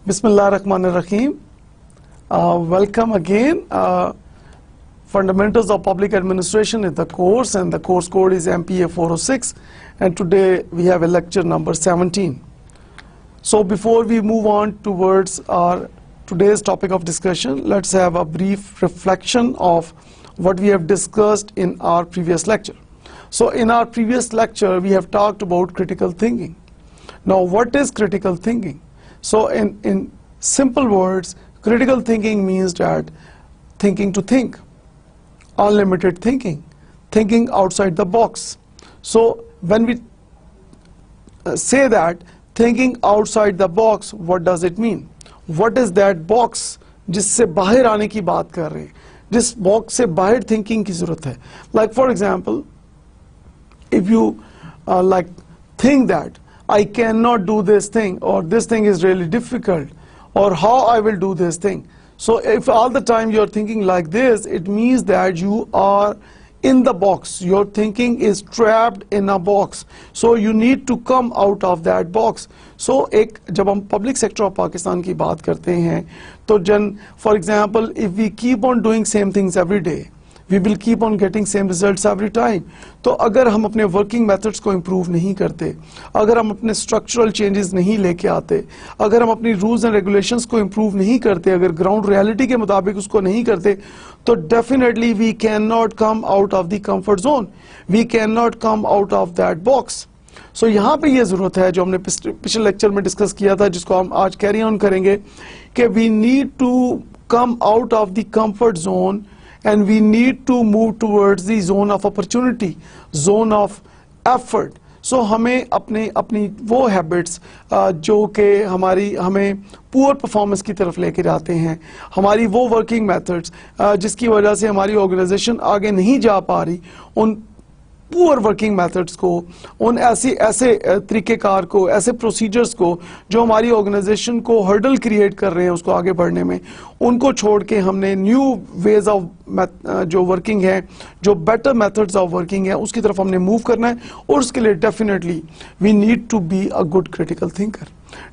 Bismillahirrahmanirrahim. Welcome again. Fundamentals of Public Administration is the course, and the course code is MPA 406, and today we have a lecture number 17. So before we move on towards our today's topic of discussion, let's have a brief reflection of what we have discussed in our previous lecture. So in our previous lecture, we have talked about critical thinking. Now, what is critical thinking? So in simple words, critical thinking means that thinking to think, unlimited thinking, thinking outside the box. So when we say that thinking outside the box, what does it mean? What is that box जिससे बाहर आने की बात कर रहे हैं, जिस box से बाहर thinking की ज़रूरत है? Like for example, if you think that I cannot do this thing, or this thing is really difficult, or how I will do this thing. So if all the time you're thinking like this, it means that you are in the box. Your thinking is trapped in a box. So you need to come out of that box. So जब हम public sector of Pakistan की बात करते हैं, तो for example, if we keep on doing same things every day, we will keep on getting same results every time. तो अगर हम अपने working methods को improve नहीं करते, अगर हम अपने structural changes नहीं लेके आते, अगर हम अपनी rules and regulations को improve नहीं करते, अगर ground reality के मुताबिक उसको नहीं करते, तो definitely we cannot come out of the comfort zone. We cannot come out of that box. So यहाँ पे ये ज़रूरत है जो हमने पिछले लेक्चर में डिस्कस किया था, जिसको हम आज कैरी ऑन करेंगे, कि we need to come out of the comfort zone and we need to move towards the zone of opportunity, zone of effort. So हमें अपनी वो habits जो कि हमें poor performance की तरफ लेके जाते हैं, हमारी वो working methods जिसकी वजह से हमारी organization आगे नहीं जा पा रही, उन पुअर वर्किंग मेथड्स को, उन ऐसे तरीक़ेकार को, ऐसे प्रोसीजर्स को जो हमारी ऑर्गेनाइजेशन को हर्डल क्रिएट कर रहे हैं उसको आगे बढ़ने में, उनको छोड़ के हमने न्यू वेज ऑफ जो वर्किंग है, जो बेटर मेथड्स ऑफ वर्किंग है, उसकी तरफ हमने मूव करना है. और उसके लिए definitely we need to be a good critical thinker.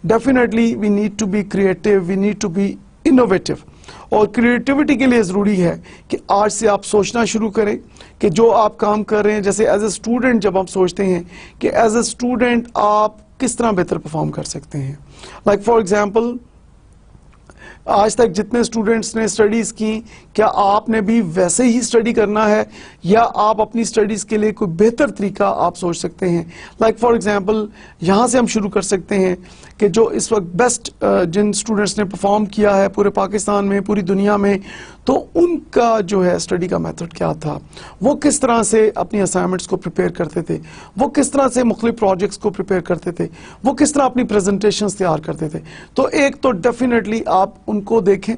Definitely we need to be creative, we need to be innovative. और क्रिएटिविटी के लिए ज़रूरी है कि आज से आप सोचना शुरू करें कि जो आप काम कर रहे हैं, जैसे एज ए स्टूडेंट जब आप सोचते हैं कि एज ए स्टूडेंट आप किस तरह बेहतर परफॉर्म कर सकते हैं. लाइक फॉर एग्जांपल, आज तक जितने स्टूडेंट्स ने स्टडीज़ की, क्या आपने भी वैसे ही स्टडी करना है या आप अपनी स्टडीज़ के लिए कोई बेहतर तरीका आप सोच सकते हैं? लाइक फॉर एग्जांपल, यहाँ से हम शुरू कर सकते हैं कि जो इस वक्त बेस्ट जिन स्टूडेंट्स ने परफॉर्म किया है पूरे पाकिस्तान में, पूरी दुनिया में, तो उनका जो है स्टडी का मेथड क्या था, वो किस तरह से अपनी असाइनमेंट्स को प्रिपेयर करते थे, वो किस तरह से मुख्तलिफ प्रोजेक्ट्स को प्रिपेयर करते थे, वो किस तरह अपनी प्रेजेंटेशंस तैयार करते थे. तो एक तो डेफिनेटली आप उनको देखें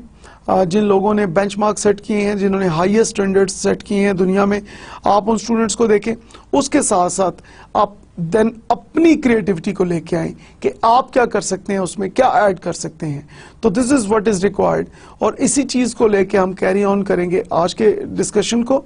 जिन लोगों ने बेंचमार्क सेट किए हैं, जिन्होंने हाईएस्ट स्टैंडर्ड्स सेट किए हैं दुनिया में, आप उन स्टूडेंट्स को देखें. उसके साथ साथ आप देन अपनी क्रिएटिविटी को लेके आए कि आप क्या कर सकते हैं, उसमें क्या ऐड कर सकते हैं. तो this is what is required. और इसी चीज़ को लेके हम कैरी ऑन करेंगे आज के डिस्कशन को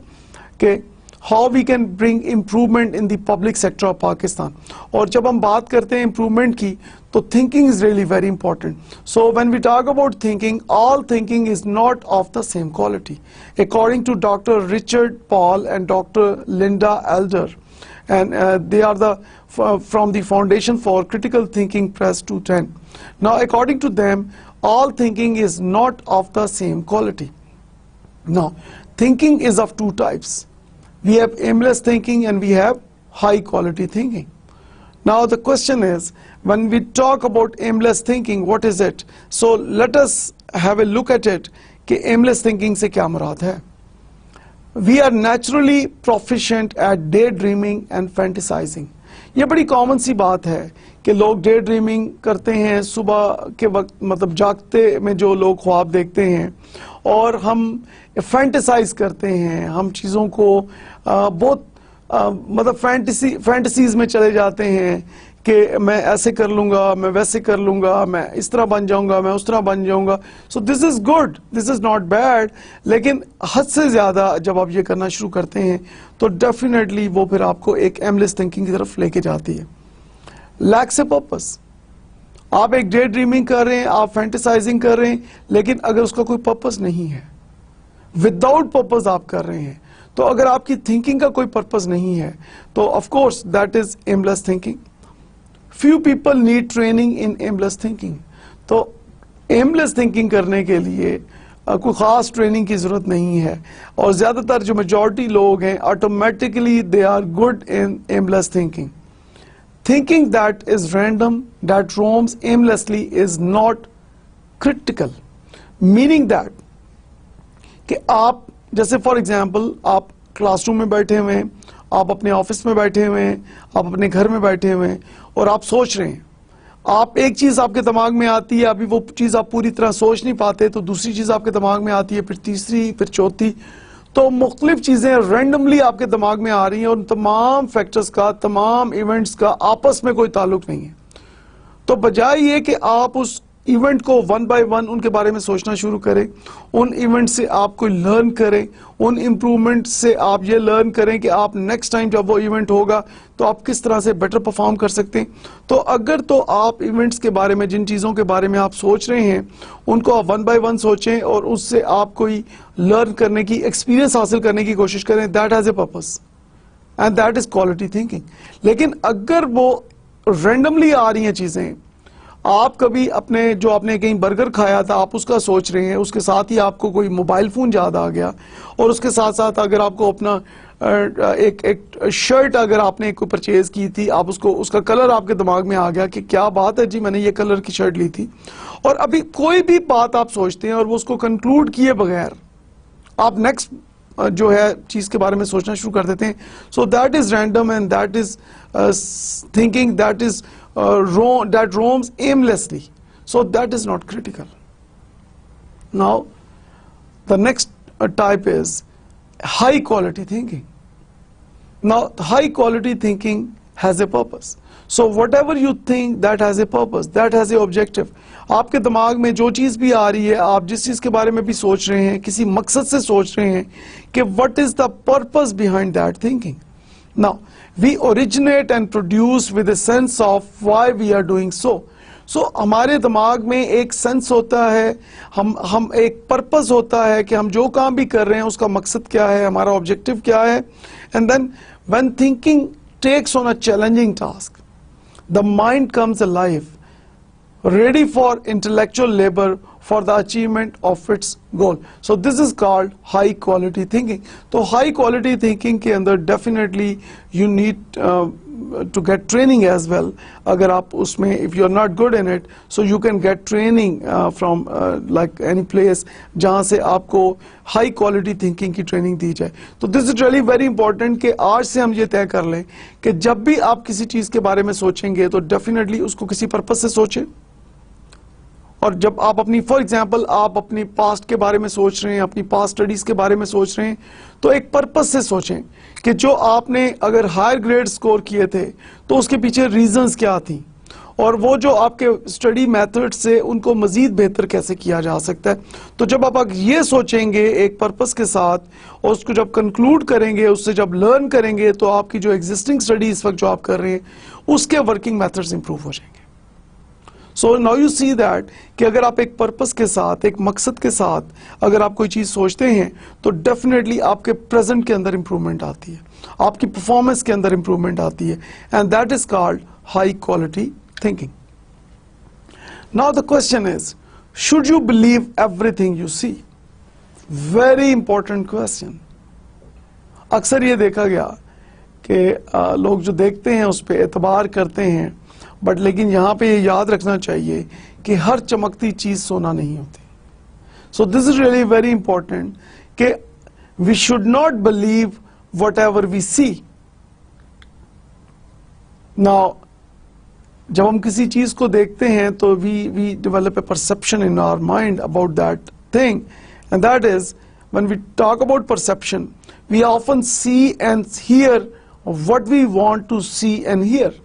कि how we can bring improvement in the public sector of Pakistan. और जब हम बात करते हैं इम्प्रूवमेंट की, तो thinking is really very important. So when we talk about thinking, all thinking is not of the same quality. According to doctor Richard Paul and doctor Linda Elder, and they are from the Foundation for Critical Thinking Press 210. Now, according to them, all thinking is not of the same quality. Now, thinking is of two types. We have aimless thinking and we have high quality thinking. Now, the question is, when we talk about aimless thinking, what is it? So, let us have a look at it कि aimless thinking से क्या मुराद है. We are naturally proficient at daydreaming and fantasizing. ये बड़ी common सी बात है कि लोग डे ड्रीमिंग करते हैं सुबह के वक्त, मतलब जागते में जो लोग ख्वाब देखते हैं और हम फैंटेसाइज करते हैं, हम चीज़ों को बहुत मतलब फैंटेसीज में चले जाते हैं कि मैं ऐसे कर लूँगा, मैं वैसे कर लूँगा, मैं इस तरह बन जाऊँगा, मैं उस तरह बन जाऊँगा। So this is good, this is not bad, लेकिन हद से ज़्यादा जब आप ये करना शुरू करते हैं तो डेफिनेटली वो फिर आपको एक एमलेस थिंकिंग की तरफ लेके जाती है। लैक से पर्पस, आप एक डे ड्रीमिंग कर रहे हैं, आप फैंटेसाइजिंग कर रहे हैं, लेकिन अगर उसका कोई पर्पस नहीं है, विदाउट पर्पस आप कर रहे हैं, तो अगर आपकी थिंकिंग का कोई पर्पस नहीं है तो of course that is aimless thinking. Few people need training in aimless thinking. तो एमलेस थिंकिंग करने के लिए कोई खास ट्रेनिंग की जरूरत नहीं है, और ज्यादातर जो मेजॉरिटी लोग हैं automatically they are good in aimless thinking. Thinking that is random, that roams aimlessly is not critical, meaning that कि आप जैसे फॉर एग्जाम्पल आप क्लासरूम में बैठे हुए हैं, आप अपने ऑफिस में बैठे हुए हैं, आप अपने घर में बैठे हुए हैं और आप सोच रहे हैं, आप एक चीज आपके दिमाग में आती है, अभी वो चीज आप पूरी तरह सोच नहीं पाते तो दूसरी चीज आपके दिमाग में आती है, फिर तीसरी, फिर चौथी, तो मुख्तलिफ चीजें रैंडमली आपके दिमाग में आ रही हैं और उन तमाम फैक्टर्स का, तमाम इवेंट्स का आपस में कोई ताल्लुक नहीं है। तो बजाय ये कि आप उस इवेंट को वन बाय वन उनके बारे में सोचना शुरू करें, उन इवेंट से आप कोई लर्न करें, उन इम्प्रूवमेंट से आप ये लर्न करें कि आप नेक्स्ट टाइम जब वो इवेंट होगा तो आप किस तरह से बेटर परफॉर्म कर सकते हैं। तो अगर तो आप इवेंट्स के बारे में, जिन चीज़ों के बारे में आप सोच रहे हैं, उनको आप वन बाय वन सोचें और उससे आप कोई लर्न करने की, एक्सपीरियंस हासिल करने की कोशिश करें, that has a purpose and that is quality thinking. लेकिन अगर वो रैंडमली आ रही हैं चीज़ें, आप कभी अपने जो आपने कहीं बर्गर खाया था आप उसका सोच रहे हैं, उसके साथ ही आपको कोई मोबाइल फ़ोन याद आ गया, और उसके साथ साथ अगर आपको अपना एक शर्ट अगर आपने कोई परचेज की थी, आप उसको, उसका कलर आपके दिमाग में आ गया कि क्या बात है जी, मैंने ये कलर की शर्ट ली थी, और अभी कोई भी बात आप सोचते हैं और वो उसको कंक्लूड किए बगैर आप नेक्स्ट जो है चीज़ के बारे में सोचना शुरू कर देते हैं। सो that is random and that is thinking that is that roams aimlessly, so that is not critical. Now the next type is high quality thinking. Now high quality thinking has a purpose, so whatever you think that has a purpose, that has a objective. आपके दिमाग में जो चीज़ भी आ रही है, आप जिस चीज़ के बारे में भी सोच रहे हैं, किसी मकसद से सोच रहे हैं कि what is the purpose behind that thinking. Now we originate and produce with a sense of why we are doing so. So हमारे दिमाग में एक सेंस होता है, हम एक पर्पस होता है कि हम जो काम भी कर रहे हैं उसका मकसद क्या है, हमारा ऑब्जेक्टिव क्या है। And then when thinking takes on a challenging task, the mind comes alive, ready for intellectual labor for the achievement of its goal. So this is called high quality thinking. तो high quality thinking के अंदर definitely you need to get training as well. अगर आप उसमें, if you are not good in it, so you can get training from like any place जहाँ से आपको high quality thinking की training दी जाए। तो this is really very important कि आज से हम ये तय कर लें कि जब भी आप किसी चीज़ के बारे में सोचेंगे तो definitely उसको किसी पर्पस से सोचें। और जब आप अपनी, फॉर एग्जाम्पल आप अपनी पास्ट के बारे में सोच रहे हैं, अपनी पास्ट स्टडीज के बारे में सोच रहे हैं, तो एक पर्पस से सोचें कि जो आपने अगर हायर ग्रेड स्कोर किए थे तो उसके पीछे रीजंस क्या थी, और वो जो आपके स्टडी मेथड से उनको मजीद बेहतर कैसे किया जा सकता है। तो जब आप ये सोचेंगे एक पर्पस के साथ और उसको जब कंक्लूड करेंगे, उससे जब लर्न करेंगे, तो आपकी जो एग्जिस्टिंग स्टडी इस वक्त जो आप कर रहे हैं उसके वर्किंग मेथड्स इंप्रूव हो जाएंगे। सो नाउ यू सी दैट कि अगर आप एक पर्पस के साथ, एक मकसद के साथ अगर आप कोई चीज़ सोचते हैं तो डेफिनेटली आपके प्रेजेंट के अंदर इंप्रूवमेंट आती है, आपकी परफॉर्मेंस के अंदर इंप्रूवमेंट आती है, and that is called high quality thinking. Now the question is, should you believe everything you see? Very important question. अक्सर ये देखा गया कि लोग जो देखते हैं उस पर एतबार करते हैं, बट लेकिन यहाँ पे ये याद रखना चाहिए कि हर चमकती चीज सोना नहीं होती। So this is really very important कि we should not believe whatever we see, now जब हम किसी चीज को देखते हैं तो we develop a perception in our mind about that thing, and that is when we talk about perception we often see and hear what we want to see and hear.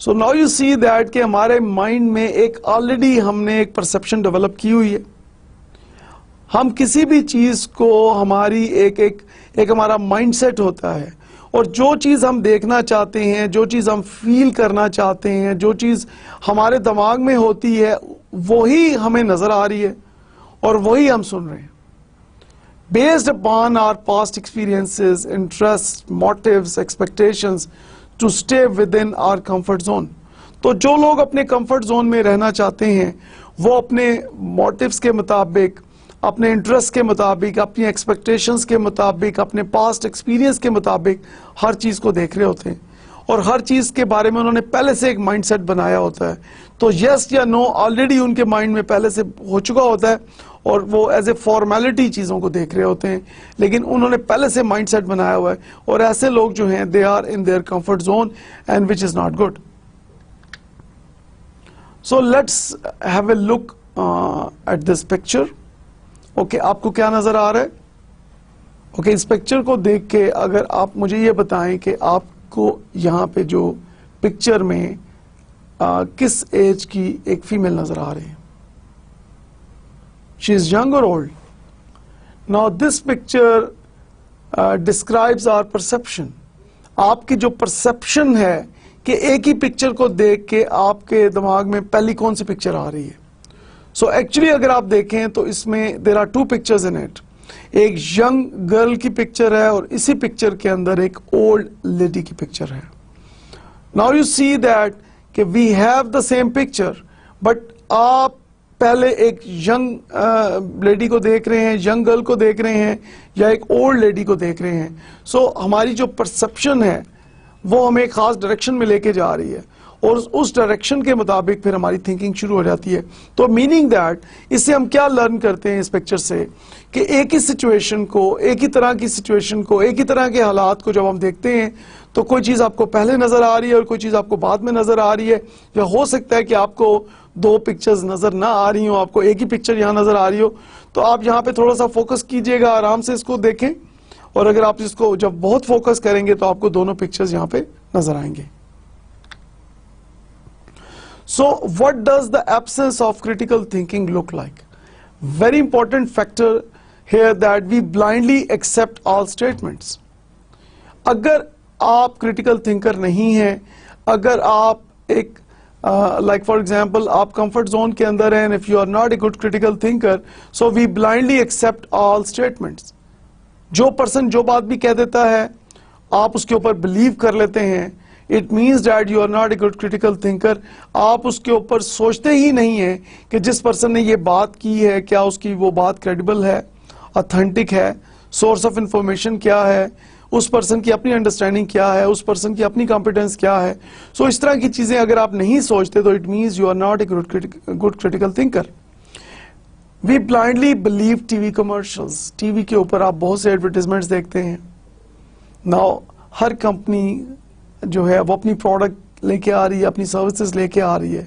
So now you see that कि हमारे mind में एक already हमने एक perception develop की हुई है. हम किसी भी चीज को हमारी एक हमारा माइंडसेट होता है, और जो चीज हम देखना चाहते हैं, जो चीज हम फील करना चाहते हैं, जो चीज हमारे दिमाग में होती है वही हमें नजर आ रही है और वही हम सुन रहे हैं. Based upon our past experiences, interest, motives, expectations to stay within our comfort zone. तो जो लोग अपने कंफर्ट जोन में रहना चाहते हैं वो अपने मोटिव्स के मुताबिक, अपने इंटरेस्ट के मुताबिक, अपनी एक्सपेक्टेशंस के मुताबिक, अपने पास्ट एक्सपीरियंस के मुताबिक हर चीज़ को देख रहे होते हैं, और हर चीज़ के बारे में उन्होंने पहले से एक माइंडसेट बनाया होता है. तो यस या नो ऑलरेडी उनके माइंड में पहले से हो चुका होता है, और वो एज ए फॉर्मेलिटी चीज़ों को देख रहे होते हैं, लेकिन उन्होंने पहले से माइंडसेट बनाया हुआ है. और ऐसे लोग जो हैं they are in their comfort zone, and which is not good. So let's have a look at this picture. Okay, आपको क्या नजर आ रहा है? ओके, इस पिक्चर को देख के अगर आप मुझे ये बताएं कि आपको यहाँ पे जो पिक्चर में किस एज की एक फीमेल नजर आ रही है. शी इज यंग और old. Now this picture describes our perception. आपकी जो परसेप्शन है कि एक ही पिक्चर को देख के आपके दिमाग में पहली कौन सी पिक्चर आ रही है. सो एक्चुअली अगर आप देखें तो इसमें there are two pictures in it. एक यंग गर्ल की पिक्चर है और इसी पिक्चर के अंदर एक ओल्ड लेडी की पिक्चर है. नाउ यू सी दैट कि we have the same picture, but आप पहले एक यंग लेडी को देख रहे हैं, यंग गर्ल को देख रहे हैं, या एक ओल्ड लेडी को देख रहे हैं. सो हमारी जो परसेप्शन है वो हमें एक खास डायरेक्शन में लेके जा रही है, और उस डायरेक्शन के मुताबिक फिर हमारी थिंकिंग शुरू हो जाती है. तो मीनिंग दैट इससे हम क्या लर्न करते हैं इस पिक्चर से कि एक ही सिचुएशन को, एक ही तरह की सिचुएशन को, एक ही तरह के हालात को जब हम देखते हैं तो कोई चीज़ आपको पहले नज़र आ रही है और कोई चीज़ आपको बाद में नज़र आ रही है, या हो सकता है कि आपको दो पिक्चर्स नज़र ना आ रही हो, आपको एक ही पिक्चर यहाँ नज़र आ रही हो. तो आप यहाँ पे थोड़ा सा फोकस कीजिएगा, आराम से इसको देखें, और अगर आप इसको जब बहुत फोकस करेंगे तो आपको दोनों पिक्चर्स यहाँ पे नज़र आएंगे. So what does the absence of critical thinking look like? Very important factor here that we blindly accept all statements. अगर आप critical thinker नहीं हैं, अगर आप एक like for example आप comfort zone के अंदर हैं, and if you are not a good critical thinker, so we blindly accept all statements. जो person जो बात भी कह देता है आप उसके ऊपर believe कर लेते हैं. It means that you are not a good critical thinker. आप उसके ऊपर सोचते ही नहीं है कि जिस पर्सन ने ये बात की है क्या उसकी वो बात क्रेडिबल है, ऑथेंटिक है, सोर्स ऑफ इंफॉर्मेशन क्या है, उस पर्सन की अपनी अंडरस्टैंडिंग क्या है, उस पर्सन की अपनी कॉम्पिटेंस क्या है. सो इस तरह की चीजें अगर आप नहीं सोचते तो it means you are not a good critical thinker. We blindly believe TV commercials. TV के ऊपर आप बहुत से एडवर्टीजमेंट्स देखते हैं. नाउ हर कंपनी जो है वो अपनी प्रोडक्ट लेके आ रही है, अपनी सर्विसेज लेके आ रही है,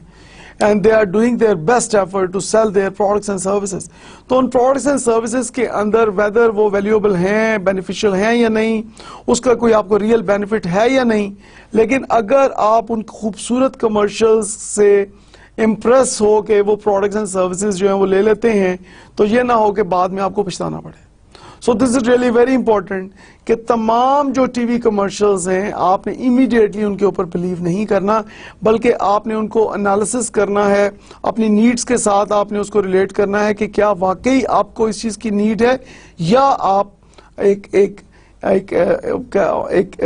and they are doing their best effort to sell their products and services. तो उन प्रोडक्ट्स एंड सर्विसेज के अंदर वेदर वो वैल्यूएबल हैं, बेनिफिशियल हैं या नहीं, उसका कोई आपको रियल बेनिफिट है या नहीं, लेकिन अगर आप उन खूबसूरत कमर्शियल्स से इम्प्रेस हो के वो प्रोडक्ट्स एंड सर्विसेज जो हैं वो ले लेते हैं तो ये ना हो कि बाद में आपको पछताना पड़े. सो this is really very important कि तमाम जो टीवी कमर्शियल्स हैं आपने इमीडिएटली उनके ऊपर बिलीव नहीं करना, बल्कि आपने उनको एनालिसिस करना है, अपनी नीड्स के साथ आपने उसको रिलेट करना है कि क्या वाकई आपको इस चीज़ की नीड है, या आप एक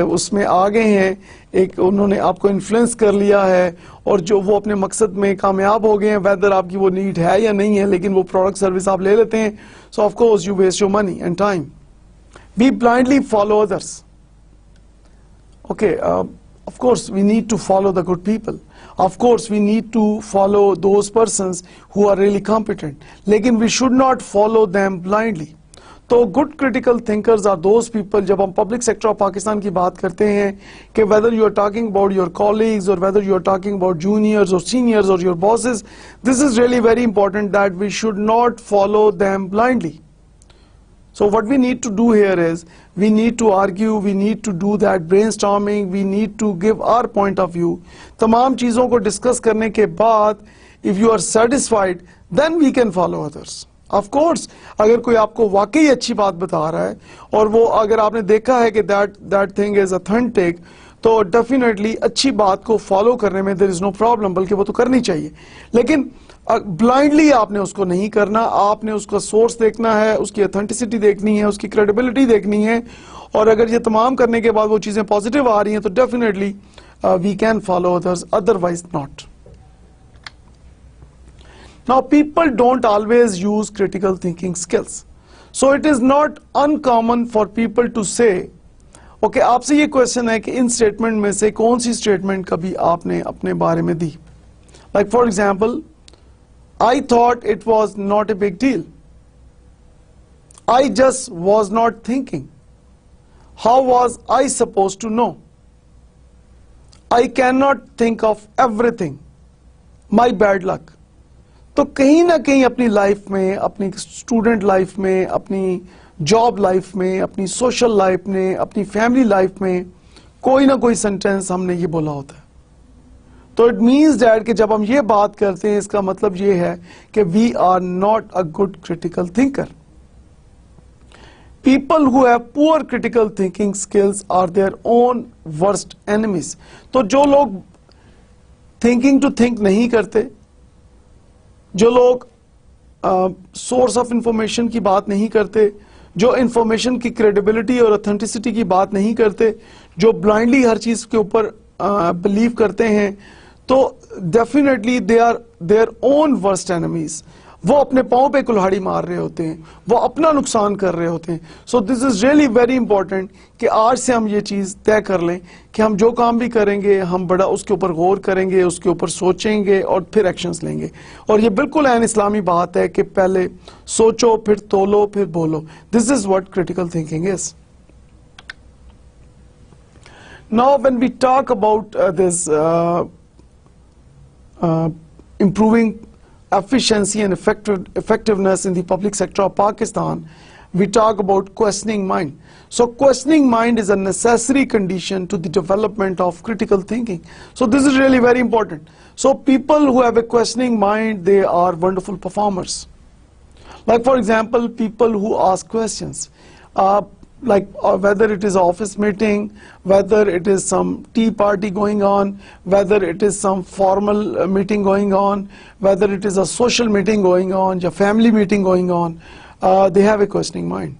उसमें आ गए हैं, एक उन्होंने आपको इन्फ्लुएंस कर लिया है और जो वो अपने मकसद में कामयाब हो गए हैं, वेदर आपकी वो नीड है या नहीं है, लेकिन वो प्रोडक्ट सर्विस आप ले लेते हैं. So of course you waste your money and time. Be blindly follow others. Okay, of course we need to follow the good people, of course we need to follow those persons who are really competent, लेकिन we should not follow them blindly. तो good critical thinkers are those people, जब हम public sector of Pakistan की बात करते हैं कि whether you are talking about your colleagues और whether you are talking about juniors और सीनियर्स और your bosses, this is really very important that we should not follow them blindly. So what we need to do here is we need to argue, we need to do that brainstorming, we need to give our point of view. तमाम चीज़ों को discuss करने के बाद if you are satisfied then we can follow others. Of course अगर कोई आपको वाकई अच्छी बात बता रहा है और वो अगर आपने देखा है कि that thing is authentic, तो डेफिनेटली अच्छी बात को फॉलो करने में देयर इज नो प्रॉब्लम, बल्कि वो तो करनी चाहिए. लेकिन ब्लाइंडली आपने उसको नहीं करना, आपने उसका सोर्स देखना है, उसकी ऑथेंटिसिटी देखनी है, उसकी क्रेडिबिलिटी देखनी है, और अगर ये तमाम करने के बाद वो चीजें पॉजिटिव आ रही हैं तो definitely we can follow others, otherwise not. Now people don't always use critical thinking skills, so it is not uncommon for people to say, okay, आपसे ये क्वेश्चन है कि इन स्टेटमेंट में से कौन सी स्टेटमेंट कभी आपने अपने बारे में दी. Like for example, I thought it was not a big deal. I just was not thinking. How was I supposed to know? I cannot think of everything. My bad luck. तो कहीं ना कहीं अपनी लाइफ में, अपनी student life में, अपनी job life में, अपनी सोशल लाइफ में, अपनी फैमिली लाइफ में कोई ना कोई सेंटेंस हमने ये बोला होता है. तो इट मीन्स डैट कि जब हम ये बात करते हैं इसका मतलब ये है कि we are not a good critical thinker. People who have poor critical thinking skills are their own worst enemies. तो जो लोग थिंकिंग टू थिंक नहीं करते, जो लोग सोर्स ऑफ इंफॉर्मेशन की बात नहीं करते, जो इंफॉर्मेशन की क्रेडिबिलिटी और ऑथेंटिसिटी की बात नहीं करते, जो ब्लाइंडली हर चीज के ऊपर बिलीव करते हैं, तो definitely they are their own worst enemies. वो अपने पांव पे कुल्हाड़ी मार रहे होते हैं, वो अपना नुकसान कर रहे होते हैं. So this is really very important कि आज से हम ये चीज तय कर लें कि हम जो काम भी करेंगे हम बड़ा उसके ऊपर गौर करेंगे, उसके ऊपर सोचेंगे और फिर एक्शंस लेंगे. और ये बिल्कुल ऐन इस्लामी बात है कि पहले सोचो, फिर तोलो, फिर बोलो. This is what critical thinking is. Now when we talk about this improving efficiency and effectiveness in the public sector of Pakistan, we talk about questioning mind. So questioning mind is a necessary condition to the development of critical thinking. So this is really very important. So people who have a questioning mind, they are wonderful performers. Like for example, people who ask questions. Whether it is office meeting, whether it is some tea party going on, whether it is some formal meeting going on, whether it is a social meeting going on, या family meeting going on, they have a questioning mind.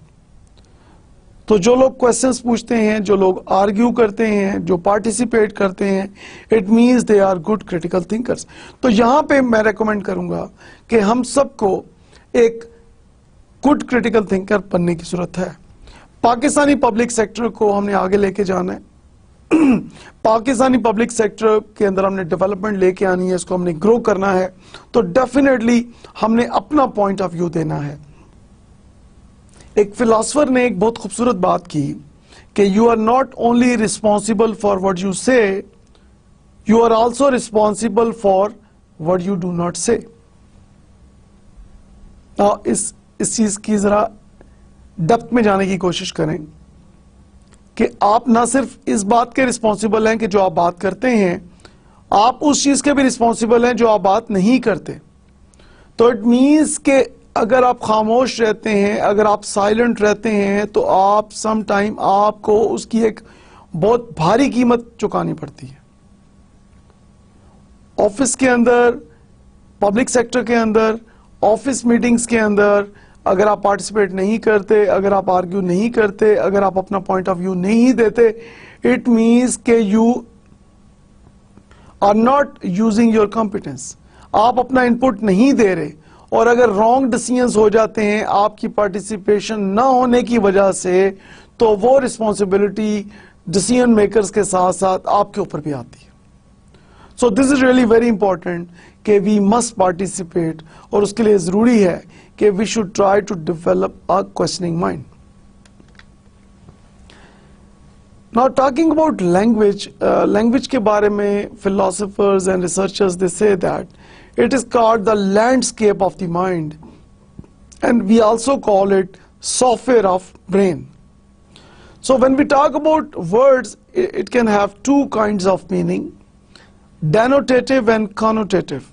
तो जो लोग questions पूछते हैं, जो लोग argue करते हैं, जो participate करते हैं, it means they are good critical thinkers. तो यहाँ पे मैं recommend करूँगा कि हम सबको एक good critical thinker बनने की जरूरत है. पाकिस्तानी पब्लिक सेक्टर को हमने आगे लेके जाना है. पाकिस्तानी पब्लिक सेक्टर के अंदर हमने डेवलपमेंट लेके आनी है, इसको हमने ग्रो करना है. तो डेफिनेटली हमने अपना पॉइंट ऑफ व्यू देना है. एक फिलोसफर ने एक बहुत खूबसूरत बात की कि you are not only responsible for what you say, you are also responsible for what you do not say. इस चीज की जरा डेप्थ में जाने की कोशिश करें कि आप ना सिर्फ इस बात के रिस्पॉन्सिबल हैं कि जो आप बात करते हैं, आप उस चीज के भी रिस्पॉन्सिबल हैं जो आप बात नहीं करते. तो इट मीन्स कि अगर आप खामोश रहते हैं, अगर आप साइलेंट रहते हैं, तो आप सम टाइम आपको उसकी एक बहुत भारी कीमत चुकानी पड़ती है. ऑफिस के अंदर, पब्लिक सेक्टर के अंदर, ऑफिस मीटिंग्स के अंदर अगर आप पार्टिसिपेट नहीं करते, अगर आप आर्ग्यू नहीं करते, अगर आप अपना पॉइंट ऑफ व्यू नहीं देते, इट मीन्स के you are not using your competence. आप अपना इनपुट नहीं दे रहे, और अगर रॉन्ग डिसीजंस हो जाते हैं आपकी पार्टिसिपेशन ना होने की वजह से, तो वो रिस्पॉन्सिबिलिटी डिसीजन मेकर्स के साथ साथ आपके ऊपर भी आती है. So this is really very important कि वी मस्ट पार्टिसिपेट, और उसके लिए ज़रूरी है कि we should try to develop a questioning mind. Now talking about language, language के बारे में philosophers and researchers they say that it is called the landscape of the mind, and we also call it software of brain. So when we talk about words, it can have two kinds of meaning, denotative and connotative.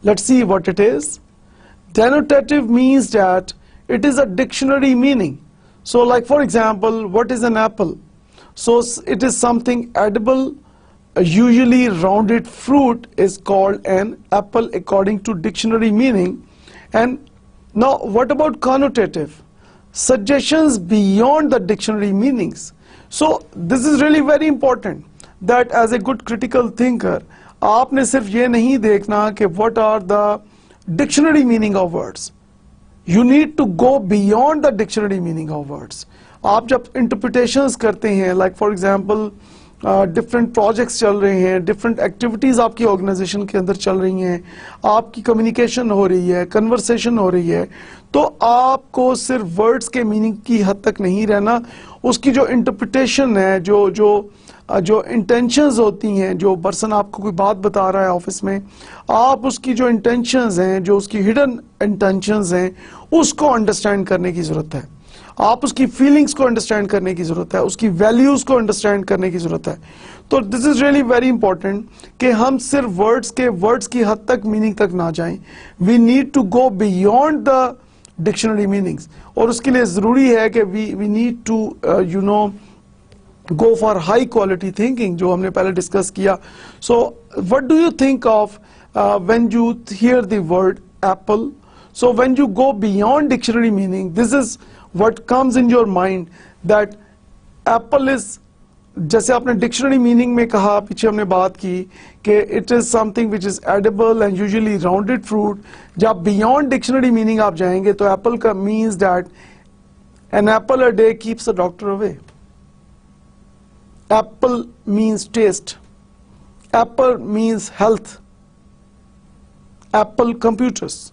Let's see what it is. Denotative means that it is a dictionary meaning. So like for example, what is an apple? So it is something edible, usually rounded fruit is called an apple according to dictionary meaning. And now what about connotative? Suggestions beyond the dictionary meanings. So this is really very important that as a good critical thinker, आपने सिर्फ ये नहीं देखना कि what are the dictionary meaning of words. You need to go beyond the dictionary meaning of words. आप जब interpretations करते हैं, like for example, different projects चल रहे हैं, different activities आपकी organization के अंदर चल रही हैं, आपकी communication हो रही है, conversation हो रही है, तो आपको सिर्फ words के meaning की हद तक नहीं रहना, उसकी जो interpretation है, जो intentions होती हैं, जो person आपको कोई बात बता रहा है ऑफिस में, आप उसकी जो intentions हैं, जो उसकी hidden intentions हैं, उसको understand करने की ज़रूरत है. आप उसकी feelings को understand करने की ज़रूरत है, उसकी values को understand करने की ज़रूरत है. तो this is really very important कि हम सिर्फ words की हद तक meaning तक ना जाएं. We need to go beyond the dictionary meanings. और उसके लिए ज़रूरी है कि we need to go for high quality thinking, जो हमने पहले discuss किया. So what do you think of when you hear the word apple? So when you go beyond dictionary meaning, this is what comes in your mind, that apple is, जैसे आपने dictionary meaning में कहा, पीछे हमने बात की कि it is something which is edible and usually rounded fruit. जब beyond dictionary meaning आप जाएंगे तो apple का means that an apple a day keeps the doctor away. Apple means taste. Apple means health. Apple computers.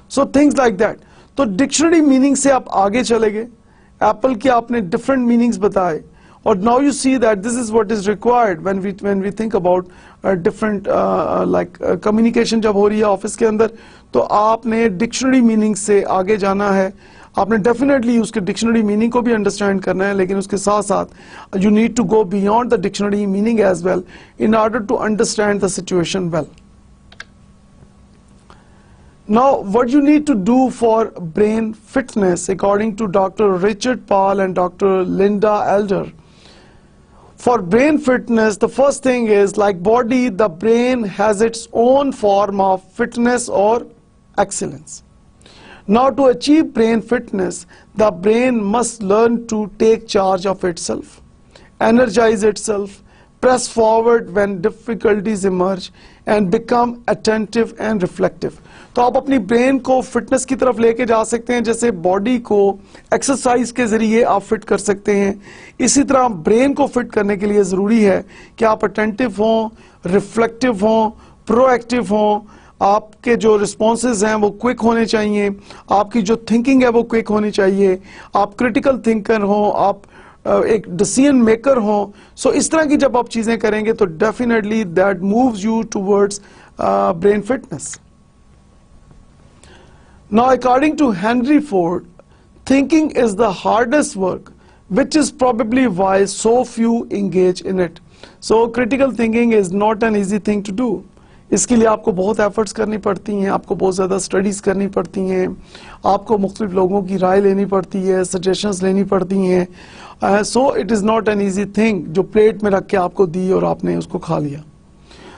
So things like that. तो dictionary meaning से आप आगे चले गए, एप्पल की आपने डिफरेंट मीनिंग्स बताए, और now you see that this is what is required when we think about different like communication जब हो रही है ऑफिस के अंदर, तो आपने डिक्शनरी मीनिंग से आगे जाना है. आपने डेफिनेटली उसके डिक्शनरी मीनिंग को भी अंडरस्टैंड करना है, लेकिन उसके साथ साथ you need to go beyond the dictionary meaning as well in order to understand the situation well. Now, what you need to do for brain fitness, according to Dr. Richard Paul and Dr. Linda Elder, for brain fitness, the first thing is, like body, the brain has its own form of fitness or excellence. Now, to achieve brain fitness, the brain must learn to take charge of itself, energize itself, press forward when difficulties emerge, and become attentive and reflective. तो आप अपनी brain को fitness की तरफ लेके जा सकते हैं, जैसे बॉडी को एक्सरसाइज के जरिए आप फिट कर सकते हैं, इसी तरह ब्रेन को फिट करने के लिए ज़रूरी है कि आप अटेंटिव हों, रिफ्लेक्टिव हों, प्रोएक्टिव हों, आपके जो रिस्पॉन्सेज हैं वो क्विक होने चाहिए, आपकी जो थिंकिंग है वो क्विक होनी चाहिए, आप क्रिटिकल थिंकर हों, आप एक डिसीजन मेकर हों. सो इस तरह की जब आप चीज़ें करेंगे तो definitely that moves you towards brain fitness. Now, according to Henry Ford, thinking is the hardest work, which is probably why so few engage in it. So, critical thinking is not an easy thing to do. इसके लिए आपको बहुत efforts करनी पड़ती हैं, आपको बहुत ज़्यादा studies करनी पड़ती हैं, आपको मुख्तलिफ लोगों की राय लेनी पड़ती है, suggestions लेनी पड़ती हैं. So, it is not an easy thing जो प्लेट में रख के आपको दी और आपने उसको खा लिया.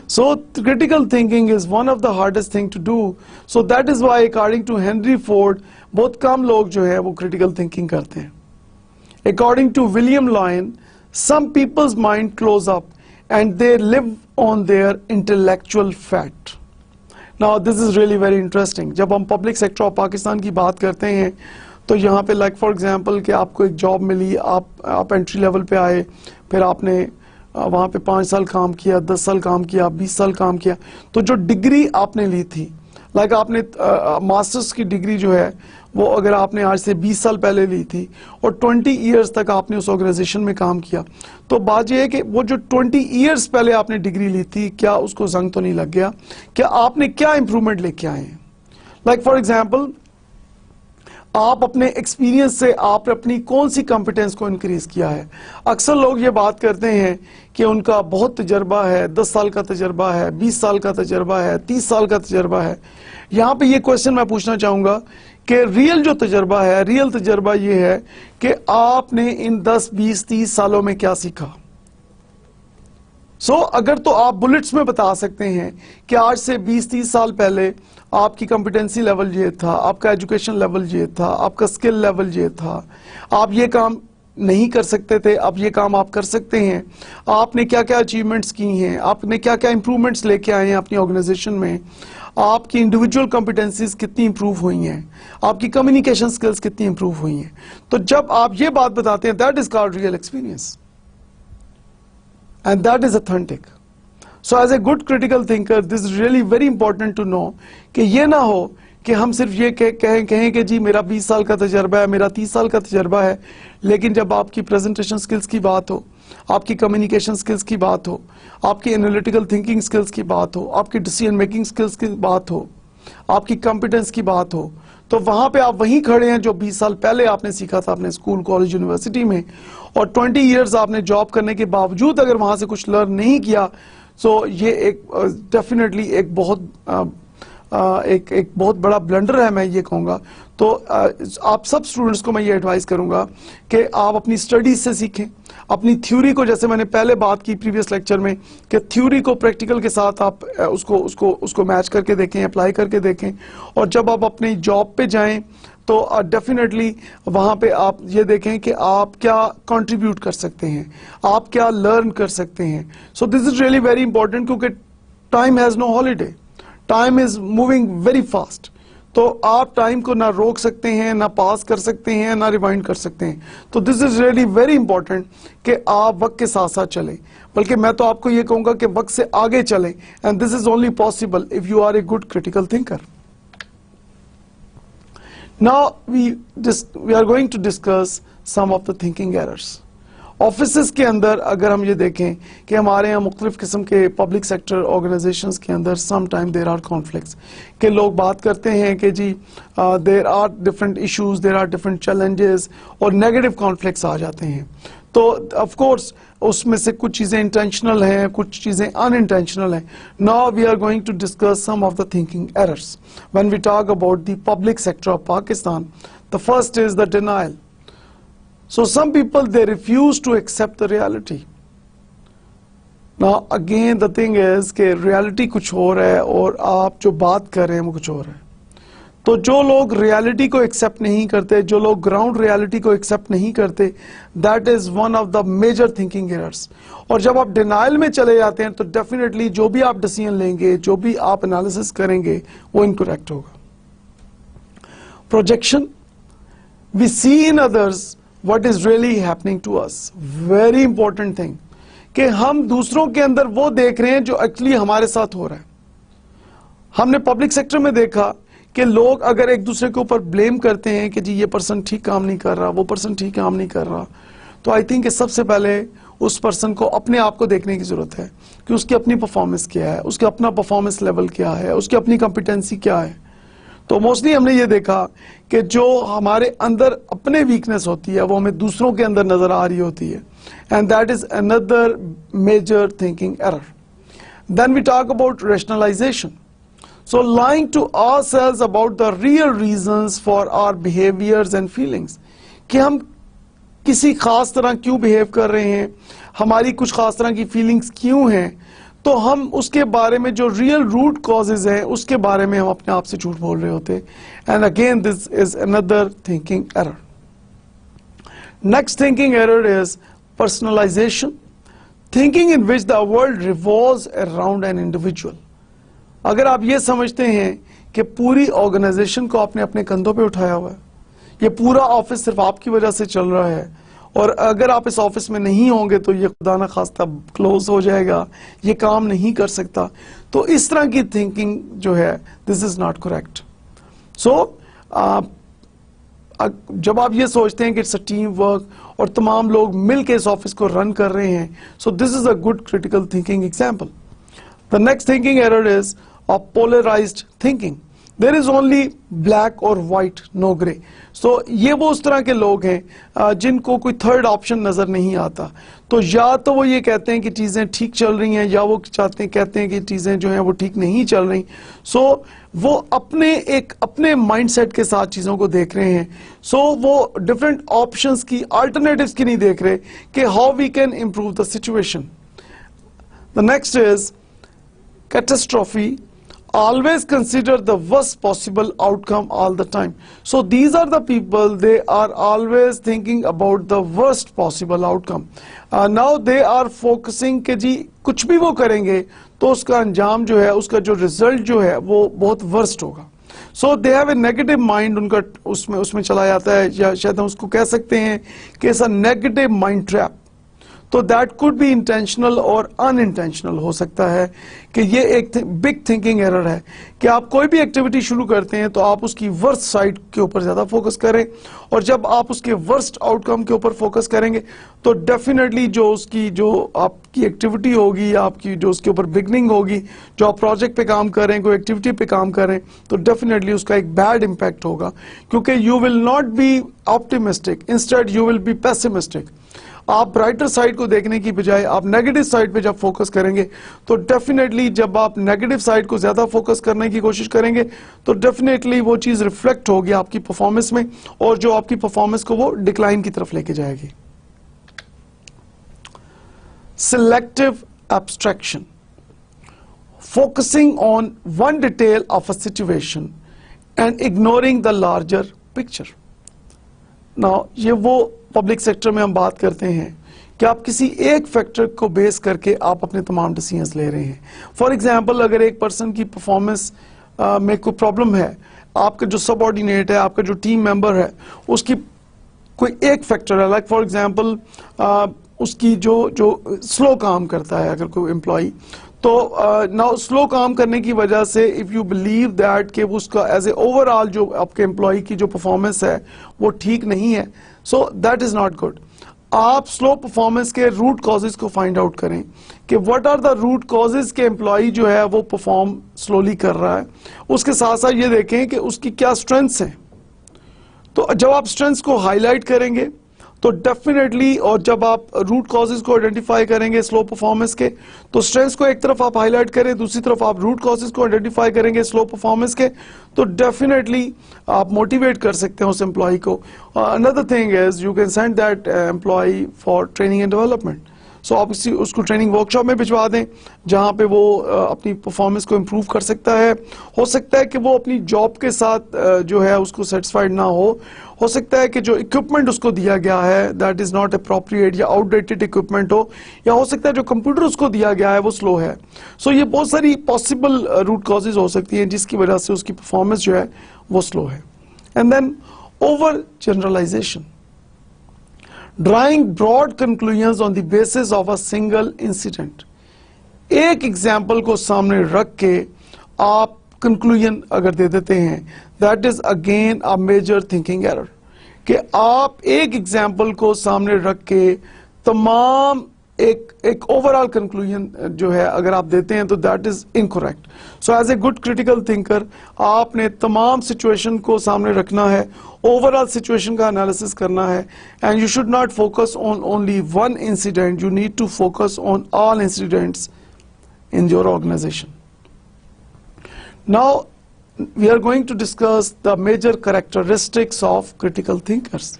So critical thinking is one of the hardest thing to do. So that is why according to Henry Ford, बहुत कम लोग जो है वो critical thinking करते हैं. According to William Lyon, some people's mind close up and they live on their intellectual fat. Now this is really very interesting. जब हम public sector of Pakistan की बात करते हैं तो यहाँ पे like for example कि आपको एक job मिली, आप entry level पे आए, फिर आपने वहाँ पे 5 साल काम किया, 10 साल काम किया, 20 साल काम किया, तो जो डिग्री आपने ली थी, लाइक आपने मास्टर्स की डिग्री जो है वो अगर आपने आज से 20 साल पहले ली थी और 20 इयर्स तक आपने उस ऑर्गेनाइजेशन में काम किया, तो बात यह है कि वो जो 20 इयर्स पहले आपने डिग्री ली थी, क्या उसको जंग तो नहीं लग गया? क्या आपने क्या इंप्रूवमेंट लेके आए हैं? लाइक फॉर एग्जाम्पल, आप अपने एक्सपीरियंस से आपने अपनी कौन सी कॉम्पिटेंस को इंक्रीज किया है? अक्सर लोग ये बात करते हैं कि उनका बहुत तजर्बा है, 10 साल का तजर्बा है, 20 साल का तजर्बा है, 30 साल का तजर्बा है। यहाँ पे ये क्वेश्चन मैं पूछना चाहूँगा कि रियल जो तजर्बा है, रियल तजर्बा ये है कि आपने इन 10, 20, 30 सालों में क्या सीखा? अगर तो आप बुलेट्स में बता सकते हैं कि आज से 20-30 साल पहले आपकी कॉम्पिटेंसी लेवल ये था, आपका एजुकेशन लेवल ये था, आपका स्किल लेवल ये था, आप ये काम नहीं कर सकते थे, अब ये काम आप कर सकते हैं, आपने क्या क्या अचीवमेंट्स की हैं, आपने क्या क्या इंप्रूवमेंट्स लेके आए हैं अपनी ऑर्गेनाइजेशन में, आपकी इंडिविजुअल कॉम्पिटेंसीज कितनी इंप्रूव हुई हैं, आपकी कम्युनिकेशन स्किल्स कितनी इंप्रूव हुई हैं। तो जब आप ये बात बताते हैं, that is called real experience and that is authentic. So as a good critical thinker, this is really very important to know कि ये ना हो कि हम सिर्फ ये कहें कि जी मेरा 20 साल का तजर्बा है, मेरा 30 साल का तजर्बा है, लेकिन जब आपकी प्रेजेंटेशन स्किल्स की बात हो, आपकी कम्युनिकेशन स्किल्स की बात हो, आपकी एनालिटिकल थिंकिंग स्किल्स की बात हो, आपकी डिसीजन मेकिंग स्किल्स की बात हो, आपकी कॉम्पिटेंस की बात हो, तो वहां पे आप वहीं खड़े हैं जो 20 साल पहले आपने सीखा था अपने स्कूल, कॉलेज, यूनिवर्सिटी में, और 20 इयर्स आपने जॉब करने के बावजूद अगर वहां से कुछ लर्न नहीं किया, सो ये एक डेफिनेटली एक बहुत बड़ा ब्लंडर है, मैं ये कहूँगा। तो आप सब स्टूडेंट्स को मैं ये एडवाइस करूँगा कि आप अपनी स्टडीज से सीखें, अपनी थ्योरी को, जैसे मैंने पहले बात की प्रीवियस लेक्चर में कि थ्योरी को प्रैक्टिकल के साथ आप उसको मैच करके देखें, अप्लाई करके देखें, और जब आप अपनी जॉब पे जाएं तो डेफिनेटली वहाँ पे आप ये देखें कि आप क्या कंट्रीब्यूट कर सकते हैं, आप क्या लर्न कर सकते हैं। So this is really very important, क्योंकि time has no holiday, time is moving very fast. तो आप टाइम को ना रोक सकते हैं, ना पास कर सकते हैं, ना रिवाइंड कर सकते हैं। तो this is really very important कि आप वक्त के साथ साथ चलें, बल्कि मैं तो आपको ये कहूँगा कि वक्त से आगे चलें, and this is only possible if you are a good critical thinker. Now we are going to discuss some of the thinking errors. Offices के अंदर अगर हम ये देखें कि हमारे यहाँ मुख्तलिफ किस्म के पब्लिक सेक्टर ऑर्गेनाइजेशंस के अंदर some time there are conflicts, कि लोग बात करते हैं कि जी there are different issues, there are different challenges, और नेगेटिव कॉन्फ्लिक्ट्स आ जाते हैं। तो ऑफ कोर्स उसमें से कुछ चीज़ें इंटेंशनल हैं, कुछ चीज़ें अनइंटेंशनल हैं। Now we are going to discuss some of the thinking errors when we talk about the public sector of Pakistan. The first is the denial. So some people, they refuse to accept the reality. Now again the thing is कि reality कुछ और है और आप जो बात कर रहे हैं वो कुछ और है। तो जो लोग reality को accept नहीं करते, जो लोग ground reality को accept नहीं करते, that is one of the major thinking errors. और जब आप denial में चले जाते हैं तो definitely जो भी आप decision लेंगे, जो भी आप analysis करेंगे, वो incorrect होगा। Projection, we see in others what is really happening to us. Very important thing कि हम दूसरों के अंदर वो देख रहे हैं जो एक्चुअली हमारे साथ हो रहा है। हमने पब्लिक सेक्टर में देखा कि लोग अगर एक दूसरे के ऊपर ब्लेम करते हैं कि जी ये पर्सन ठीक काम नहीं कर रहा, वो पर्सन ठीक काम नहीं कर रहा, तो आई थिंक सबसे पहले उस पर्सन को अपने आप को देखने की जरूरत है कि उसकी अपनी परफॉर्मेंस क्या है, उसका अपना परफॉर्मेंस लेवल क्या है, उसकी अपनी कॉम्पिटेंसी क्या है। तो मोस्टली हमने ये देखा कि जो हमारे अंदर अपने वीकनेस होती है वो हमें दूसरों के अंदर नजर आ रही होती है, and that is another major thinking error. Then we talk about rationalisation, so lying to ourselves about the real reasons for our behaviours and feelings, कि हम किसी खास तरह क्यों बिहेव कर रहे हैं, हमारी कुछ खास तरह की फीलिंग्स क्यों हैं, तो हम उसके बारे में जो रियल रूट कॉजेज हैं उसके बारे में हम अपने आप से झूठ बोल रहे होते। And again this is another thinking error. Next thinking error is personalisation, thinking in which the world revolves around an individual. अगर आप ये समझते हैं कि पूरी ऑर्गेनाइजेशन को आपने अपने कंधों पे उठाया हुआ है, ये पूरा ऑफिस सिर्फ आपकी वजह से चल रहा है, और अगर आप इस ऑफिस में नहीं होंगे तो ये खुदा न खास्ता क्लोज हो जाएगा, ये काम नहीं कर सकता। तो इस तरह की थिंकिंग जो है, दिस इज नॉट करेक्ट। सो जब आप ये सोचते हैं कि इट्स अ टीम वर्क और तमाम लोग मिलकर इस ऑफिस को रन कर रहे हैं, so this is a good critical thinking example. The next thinking error is a polarised thinking. There is only black और व्हाइट, नो ग्रे। सो ये वो उस तरह के लोग हैं जिनको कोई थर्ड ऑप्शन नजर नहीं आता। तो या तो वो ये कहते हैं कि चीजें ठीक चल रही हैं, या वो कहते हैं कि चीजें जो हैं वो ठीक नहीं चल रही। सो वो अपने माइंडसेट के साथ चीजों को देख रहे हैं। सो वो डिफरेंट ऑप्शंस की, अल्टरनेटिव्स की नहीं देख रहे कि how we can improve the situation. The next is catastrophe. Always consider the worst possible outcome all the time. So these are the people, they are always thinking about the worst possible outcome. Now they are focusing कि जी कुछ भी वो करेंगे तो उसका अंजाम जो है, उसका जो रिजल्ट जो है वो बहुत वर्स्ट होगा। So they have a negative mind, उनका उसमें चला जाता है, या शायद हम उसको कह सकते हैं कि ऐसा नेगेटिव माइंड ट्रैप। तो दैट कुड बी इंटेंशनल और अनइंटेंशनल हो सकता है कि ये एक बिग थिंकिंग एरर है कि आप कोई भी एक्टिविटी शुरू करते हैं तो आप उसकी वर्स्ट साइड के ऊपर ज्यादा फोकस करें, और जब आप उसके वर्स्ट आउटकम के ऊपर फोकस करेंगे तो डेफिनेटली जो आपकी एक्टिविटी होगी, आपकी जो उसके ऊपर बिगनिंग होगी, जो आप प्रोजेक्ट पे काम कर रहे हैं, कोई एक्टिविटी पे काम कर रहे हैं, तो डेफिनेटली उसका एक बैड इंपैक्ट होगा, क्योंकि you will not be optimistic, instead you will be pessimistic. आप ब्राइटर साइड को देखने की बजाय आप नेगेटिव साइड पे जब फोकस करेंगे तो डेफिनेटली जब आप नेगेटिव साइड को ज्यादा फोकस करने की कोशिश करेंगे तो डेफिनेटली वो चीज रिफ्लेक्ट होगी आपकी परफॉर्मेंस में, और जो आपकी परफॉर्मेंस को वो डिक्लाइन की तरफ लेके जाएगी। Selective abstraction, focusing on one detail of a situation and ignoring the larger picture. Now ये वो पब्लिक सेक्टर में हम बात करते हैं कि आप किसी एक फैक्टर को बेस करके आप अपने तमाम डिसीजंस ले रहे हैं। फॉर एग्जांपल, अगर एक पर्सन की परफॉर्मेंस में कोई प्रॉब्लम है, आपका जो सबऑर्डिनेट है, आपका जो टीम मेंबर है, उसकी कोई एक फैक्टर है, लाइक फॉर एग्जांपल उसकी जो स्लो काम करता है अगर कोई एम्प्लॉय, तो नाउ स्लो काम करने की वजह से इफ यू बिलीव दैट कि उसका एज ए ओवरऑल जो आपके एम्प्लॉय की जो परफॉर्मेंस है वो ठीक नहीं है, so that is not good. आप स्लो परफॉर्मेंस के रूट कॉजेज को फाइंड आउट करें कि what are the root causes के एम्प्लॉय जो है वो परफॉर्म स्लोली कर रहा है। उसके साथ साथ ये देखें कि उसकी क्या स्ट्रेंथ्स हैं। तो जब आप स्ट्रेंथ्स को हाईलाइट करेंगे तो डेफिनेटली, और जब आप रूट कॉजेज को आइडेंटिफाई करेंगे स्लो परफॉर्मेंस के, तो स्ट्रेंथ्स को एक तरफ आप हाईलाइट करें, दूसरी तरफ आप रूट कॉजेज को आइडेंटिफाई करेंगे स्लो परफॉर्मेंस के, तो डेफिनेटली आप मोटिवेट कर सकते हैं उस एम्प्लॉय को। Another thing is you can send that employee for training and development. So आप उसको ट्रेनिंग वर्कशॉप में भिजवा दें जहां पे वो अपनी परफॉर्मेंस को इम्प्रूव कर सकता है। हो सकता है कि वो अपनी जॉब के साथ जो है उसको सेटिस्फाइड ना हो सकता है कि जो इक्विपमेंट उसको दिया गया है दैट इज नॉट अप्रोप्रिएट या आउटडेटेड इक्विपमेंट हो, या हो सकता है जो कंप्यूटर उसको दिया गया है वो स्लो है। सो ये बहुत सारी पॉसिबल रूट कॉजेज हो सकती हैं जिसकी वजह से उसकी परफॉर्मेंस जो है वो स्लो है। And then overgeneralisation, drawing broad conclusions on the basis of a single incident. एक एग्जाम्पल को सामने रख के आप कंक्लूजन अगर दे देते हैं, that is again a major thinking error. कि आप एक एग्जाम्पल को सामने रख के तमाम एक ओवरऑल कंक्लूजन जो है अगर आप देते हैं तो that is incorrect. So as a good critical thinker आपने तमाम सिचुएशन को सामने रखना है, ओवरऑल सिचुएशन का एनालिसिस करना है, and you should not focus on only one incident, you need to focus on all incidents in your organization. Now we are going to discuss the major characteristics of critical thinkers.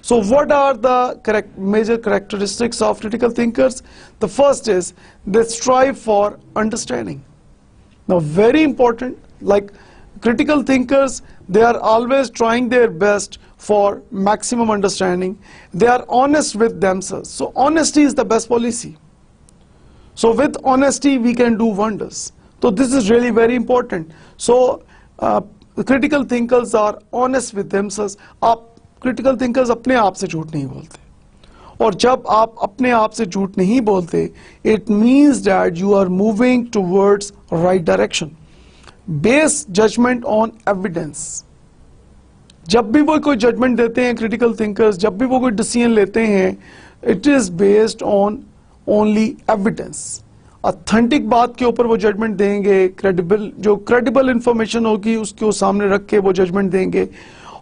So what are the major characteristics of critical thinkers? The first is they strive for understanding. Now very important, like critical thinkers, they are always trying their best for maximum understanding. They are honest with themselves. So honesty is the best policy. So with honesty we can do wonders. So this is really very important. So the critical thinkers are honest with themselves. आप critical thinkers अपने आप से झूठ नहीं बोलते, और जब आप अपने आप से झूठ नहीं बोलते, it means that you are moving towards right direction. Base judgement on evidence. जब भी वो कोई जजमेंट देते हैं क्रिटिकल थिंकर्स, जब भी वो कोई डिसीजन लेते हैं, it is based on only evidence. Authentic बात के ऊपर वो जजमेंट देंगे, क्रेडिबल इंफॉर्मेशन होगी उसको सामने रख के वो जजमेंट देंगे,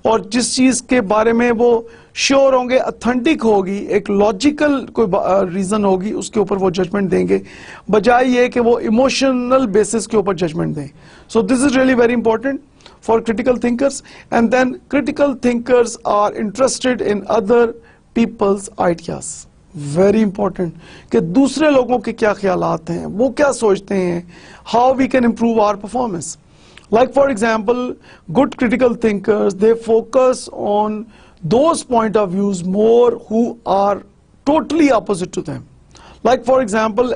और जिस चीज के बारे में वो श्योर होंगे, ऑथेंटिक होगी, एक लॉजिकल कोई रीजन होगी, उसके ऊपर वो जजमेंट देंगे, बजाय ये कि वो इमोशनल बेसिस के ऊपर जजमेंट दें. सो this is really very important for critical thinkers. And then critical thinkers are interested in other people's ideas. Very important कि दूसरे लोगों के क्या ख्यालात हैं, वो क्या सोचते हैं, how we can improve our performance. Like for example, good critical thinkers, they focus on those point of views more who are totally opposite to them. Like for example,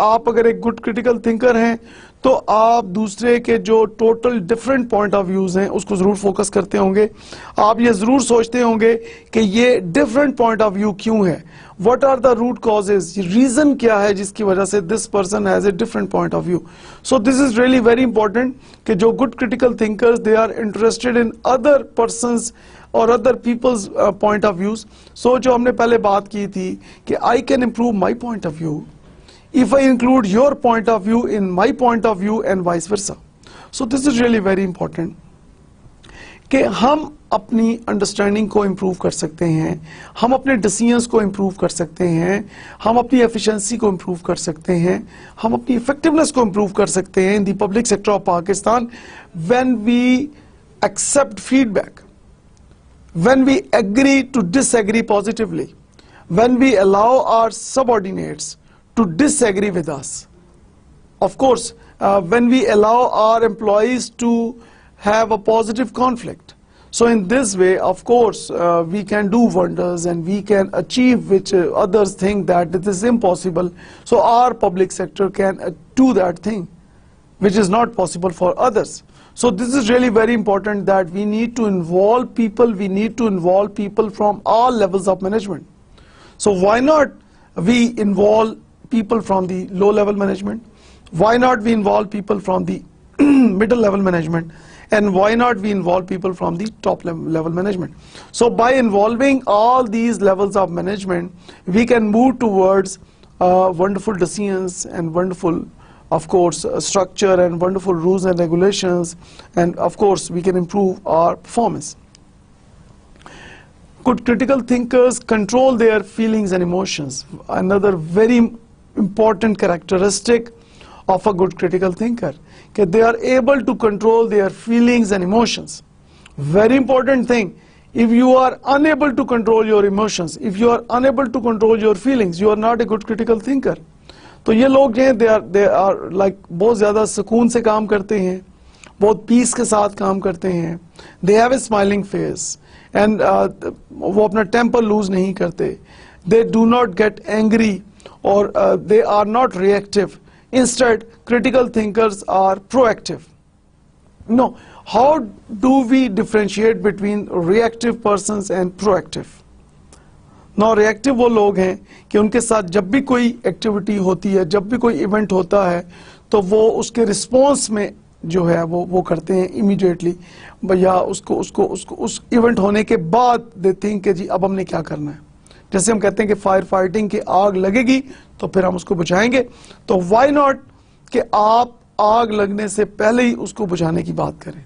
आप अगर एक good critical thinker हैं तो आप दूसरे के जो total different point of views हैं उसको जरूर फोकस करते होंगे. आप ये जरूर सोचते होंगे कि ये डिफरेंट पॉइंट ऑफ व्यू क्यों है, what are the root causes, reason क्या है जिसकी वजह से this person has a different point of view. So this is really very important कि जो good critical thinkers, they are interested in other persons और other peoples point of views. So जो हमने पहले बात की थी कि I can improve my point of view if I include your point of view in my point of view and vice versa. So this is really very important कि हम अपनी अंडरस्टैंडिंग को इम्प्रूव कर सकते हैं, हम अपने डिसीजंस को इम्प्रूव कर सकते हैं, हम अपनी एफिशिएंसी को इम्प्रूव कर सकते हैं, हम अपनी इफेक्टिवनेस को इम्प्रूव कर सकते हैं in the public sector of Pakistan when we accept feedback, when we agree to disagree positively, when we allow our subordinates to disagree with us. Of course, when we allow our employees to have a positive conflict. So in this way, of course, we can do wonders and we can achieve which others think that it is impossible. So our public sector can do that thing which is not possible for others. So this is really very important that we need to involve people, we need to involve people from all levels of management. So why not we involve people from the low level management, why not we involve people from the middle level management, and why not we involve people from the top level management. So by involving all these levels of management, we can move towards wonderful decisions and wonderful, of course, structure and wonderful rules and regulations, and of course we can improve our performance. Good critical thinkers control their feelings and emotions. Another very important characteristic of a good critical thinker, that they are able to control their feelings and emotions. Very important thing. If you are unable to control your emotions, if you are unable to control your feelings, you are not a good critical thinker. तो ये लोग जो हैं they are like बहुत ज़्यादा सुकून से काम करते हैं, बहुत पीस के साथ काम करते हैं. They have a smiling face and वो अपना टेम्पर लूज नहीं करते. They do not get angry or they are not reactive. Instead, critical thinkers are proactive. No, how do we differentiate between reactive persons and proactive? Now, reactive वो लोग हैं कि उनके साथ जब भी कोई एक्टिविटी होती है, जब भी कोई इवेंट होता है, तो वो उसके रिस्पॉन्स में जो है वो करते हैं इमीडिएटली, या उस इवेंट होने के बाद दे थिंक कि जी अब हमने क्या करना है. जैसे हम कहते हैं कि फायर फाइटिंग की आग लगेगी तो फिर हम उसको बुझाएंगे, तो व्हाई नॉट कि आप आग लगने से पहले ही उसको बुझाने की बात करें.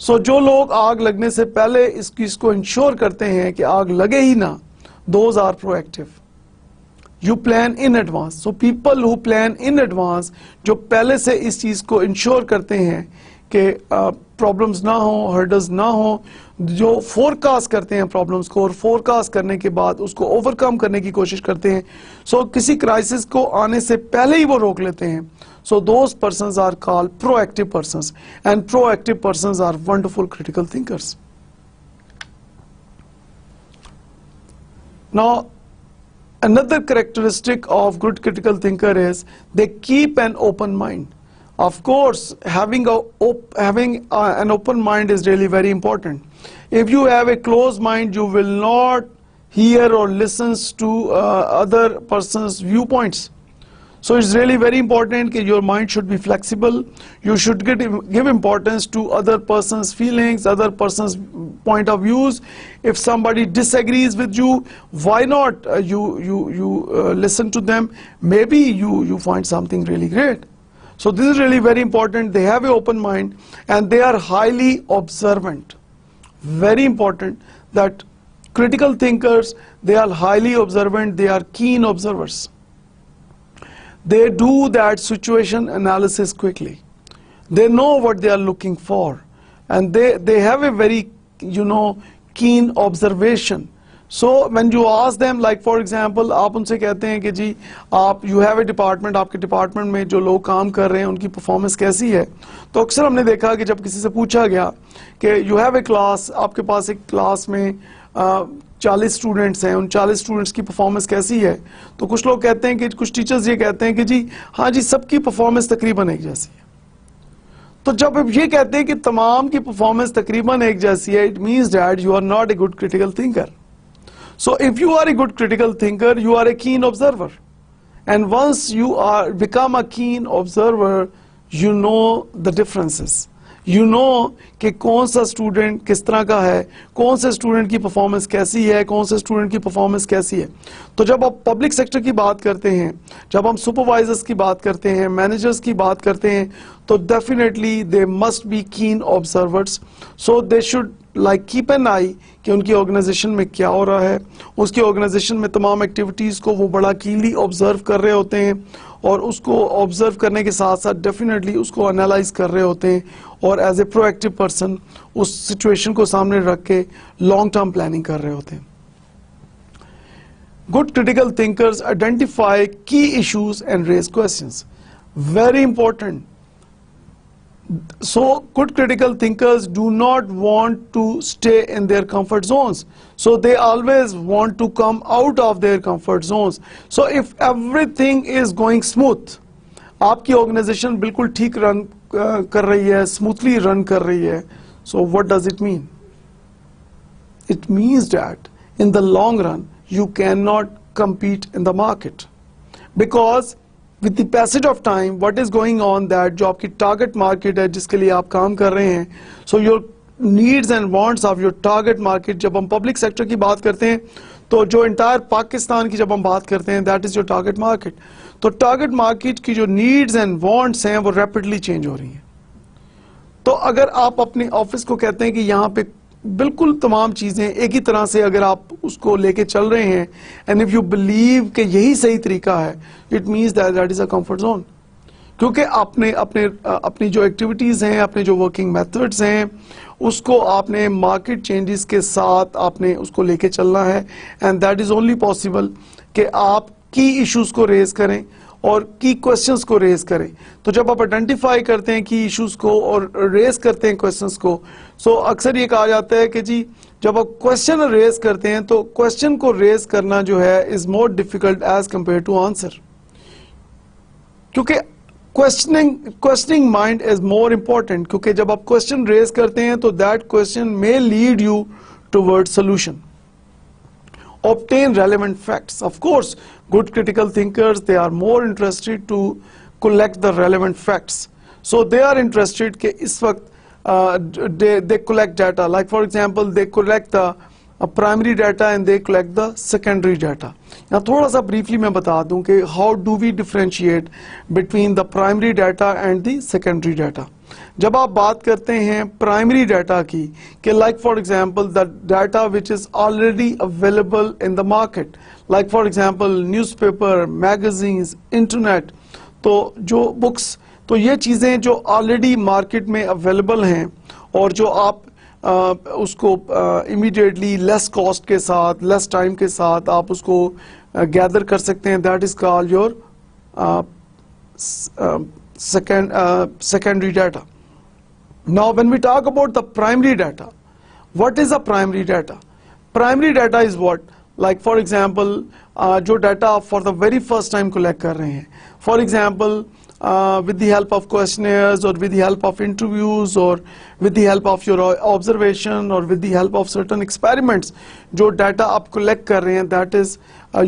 सो जो लोग आग लगने से पहले इस चीज को इंश्योर करते हैं कि आग लगे ही ना, those are proactive. You plan in advance. So people who plan in advance, जो पहले से इस चीज को इंश्योर करते हैं कि प्रॉब्लम्स ना हो, हर्डल्स ना हो, जो फोरकास्ट करते हैं प्रॉब्लम्स को और फोरकास्ट करने के बाद उसको ओवरकम करने की कोशिश करते हैं. सो किसी क्राइसिस को आने से पहले ही वो रोक लेते हैं. So those persons are called proactive persons, and proactive persons are wonderful critical thinkers. Now, another characteristic of good critical thinker is they keep an open mind. Of course, having an open mind is really very important. If you have a closed mind, you will not hear or listens to other person's viewpoints. So it's really very important that your mind should be flexible. You should give importance to other person's feelings, other person's point of views. If somebody disagrees with you, why not you listen to them? Maybe you find something really great. So this is really very important. They have an open mind and they are highly observant. Very important that critical thinkers, they are highly observant, they are keen observers. They do that situation analysis quickly. They know what they are looking for, and they have a very keen observation. So when you ask them, like for example, आप उनसे कहते हैं कि जी आप you have a department, आपके department में जो लोग काम कर रहे हैं उनकी परफॉर्मेंस कैसी है, तो अक्सर हमने देखा कि जब किसी से पूछा गया कि you have a class, आपके पास एक क्लास में 40 स्टूडेंट्स हैं, उन 40 स्टूडेंट्स की परफॉर्मेंस कैसी है, तो कुछ लोग कहते हैं कि कुछ टीचर्स ये कहते हैं कि जी हाँ जी सबकी परफॉर्मेंस तकरीबन एक जैसी है. तो जब आप ये कहते हैं कि तमाम की परफॉर्मेंस तकरीबन एक जैसी है, it means that you are not a good critical thinker. So if you are a good critical thinker, you are a keen observer, and once you become a keen observer, you know the differences. You know कि कौन सा student किस तरह का है, कौन से student की परफॉर्मेंस कैसी है, कौन से स्टूडेंट की परफॉर्मेंस कैसी है. तो जब आप पब्लिक सेक्टर की बात करते हैं, जब हम सुपरवाइजर्स की बात करते हैं, मैनेजर्स की बात करते हैं, तो definitely they must be keen observers. So they should like keep an eye कि उनकी ऑर्गेनाइजेशन में क्या हो रहा है, उसकी ऑर्गेनाइजेशन में तमाम एक्टिविटीज़ को वो बड़ा कीनली ऑब्जर्व कर रहे होते हैं, और उसको ऑब्जर्व करने के साथ साथ डेफिनेटली उसको एनालाइज कर रहे होते हैं, और एज ए प्रोएक्टिव पर्सन उस सिचुएशन को सामने रख के लॉन्ग टर्म प्लानिंग कर रहे होते हैं. Good critical thinkers identify key issues and raise questions. Very important. So good critical thinkers do not want to stay in their comfort zones. So they always want to come out of their comfort zones. So if everything is going smooth, आपकी organization बिल्कुल ठीक run कर रही है, smoothly run कर रही है, so what does it mean? It means that in the long run you cannot compete in the market, because with the passage of time, what is going on that जो आपकी target market है जिसके लिए आप काम कर रहे हैं, so your needs and wants of your target market, जब हम public sector की बात करते हैं तो जो entire पाकिस्तान की जब हम बात करते हैं, that is your target market. तो target market की जो needs and wants हैं वो rapidly change हो रही हैं. तो अगर आप अपने ऑफिस को कहते हैं कि यहाँ पे बिल्कुल तमाम चीज़ें एक ही तरह से अगर आप उसको लेके चल रहे हैं, एंड इफ यू बिलीव कि यही सही तरीका है, it means that is a comfort zone. क्योंकि अपनी जो एक्टिविटीज़ हैं, अपने जो वर्किंग मेथड्स हैं, उसको आपने मार्केट चेंजेस के साथ आपने उसको लेके चलना है, and that is only possible कि आप की इश्यूज़ को रेज करें और की क्वेश्चंस को रेज करें. तो जब आप आइडेंटिफाई करते हैं की इश्यूज को और रेज करते हैं क्वेश्चंस को, सो अक्सर ये कहा जाता है कि जी जब आप क्वेश्चन रेज करते हैं तो क्वेश्चन को रेज करना जो है is more difficult as compare to answer, क्योंकि questioning mind is more important. क्योंकि जब आप क्वेश्चन रेज करते हैं तो that question may lead you toward solution. Obtain relevant facts. Of course, good critical thinkers, they are more interested to collect the relevant facts. So they are interested कि इस वक्त they collect data. Like for example, they collect the primary data and they collect the secondary data. यहाँ थोड़ा सा briefly मैं बता दूँ कि how do we differentiate between the primary data and the secondary data. जब आप बात करते हैं प्राइमरी डाटा की कि like for example the data which is already available in the market, like for example newspaper, magazines, internet, तो जो books, तो ये चीज़ें जो ऑलरेडी मार्केट में अवेलेबल हैं और जो आप उसको इमीडिएटली लेस कॉस्ट के साथ, लेस टाइम के साथ आप उसको गैदर कर सकते हैं, that is called your secondary data. Now when we talk about the primary data, what is the primary data? Primary data is what? Like for example, जो data आप for the very first time collect कर रहे हैं, for example with the help of questionnaires or with the help of interviews or with the help of your observation or with the help of certain experiments जो data आप collect कर रहे हैं, that is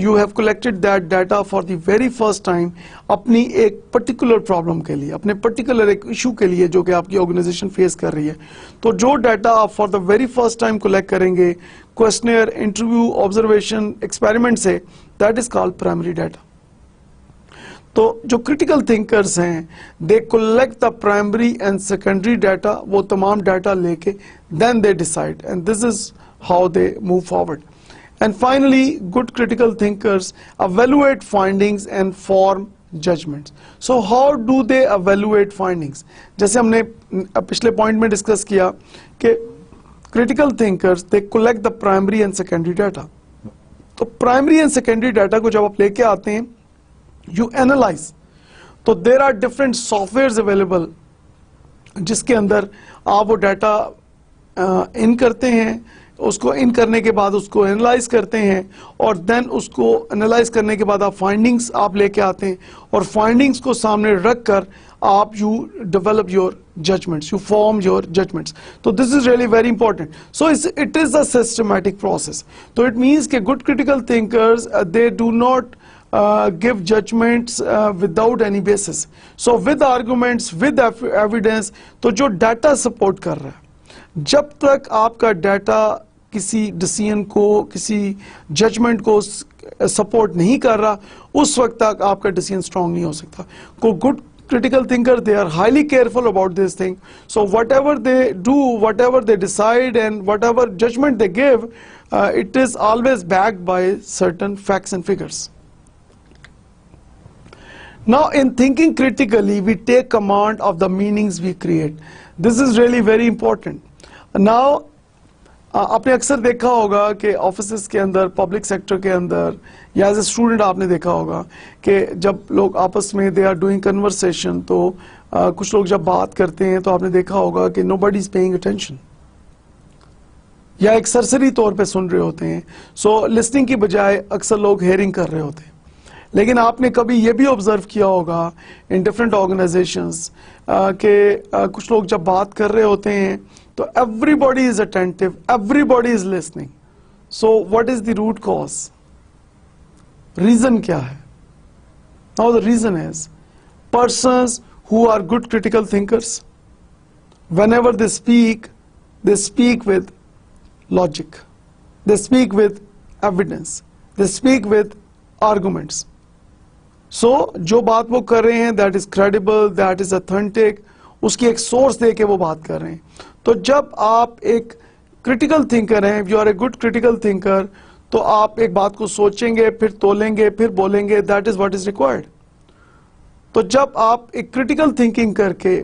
you have collected that data for the very first time अपनी एक particular problem के लिए, अपने particular एक issue के लिए जो कि आपकी organization face कर रही है. तो जो data आप for the very first time collect करेंगे questionnaire, interview, observation, experiment से, that is called primary data. तो जो क्रिटिकल थिंकर्स हैं they collect the primary and secondary data, वो तमाम डाटा लेके then they decide and this is how they move forward. And finally good critical thinkers evaluate findings and form judgements. So how do they evaluate findings? जैसे हमने पिछले point में discuss किया कि critical thinkers they collect the primary and secondary data. तो primary and secondary data को जब आप लेके आते हैं you analyze, तो there are different softwares available जिसके अंदर आप वो डाटा इन करते हैं, उसको इन करने के बाद उसको एनालाइज करते हैं और देन उसको एनालाइज करने के बाद आप फाइंडिंग्स आप लेके आते हैं और फाइंडिंग्स को सामने रख कर आप you develop your judgments, you form your judgments. So this is really very important. So it is a systematic process. So it means that good critical thinkers they do not give judgments without any basis. So with arguments, with evidence, तो जो data support कर रहा है, जब तक आपका data किसी decision को, किसी judgment को support नहीं कर रहा, उस वक्त तक आपका decision strong नहीं हो सकता. को good critical thinkers, they are highly careful about this thing. So whatever they do, whatever they decide and whatever judgment they give, it is always backed by certain facts and figures. Now in thinking critically, we take command of the meanings we create. This is really very important. Now आपने अक्सर देखा होगा कि offices के अंदर, public sector के अंदर या एज ए स्टूडेंट आपने देखा होगा कि जब लोग आपस में दे आर डूइंग कन्वर्सेशन तो कुछ लोग जब बात करते हैं तो आपने देखा होगा कि नोबडी इज पेइंग अटेंशन या एक सरसरी तौर पे सुन रहे होते हैं. सो लिसनिंग की बजाय अक्सर लोग हेयरिंग कर रहे होते हैं. लेकिन आपने कभी ये भी ऑब्जर्व किया होगा इन डिफरेंट ऑर्गेनाइजेशंस कि कुछ लोग जब बात कर रहे होते हैं तो everybody is attentive, everybody is listening. So what is the root cause? Reason क्या है? Now the reason is persons who are good critical thinkers, whenever they speak with logic, they speak with evidence, they speak with arguments. So जो बात वो कर रहे हैं that is credible, that is authentic, उसकी एक सोर्स दे के वो बात कर रहे हैं. तो जब आप एक क्रिटिकल थिंकर हैं, you are a good critical thinker, तो आप एक बात को सोचेंगे, फिर तोलेंगे, फिर बोलेंगे. That is what is required. तो जब आप एक क्रिटिकल थिंकिंग करके,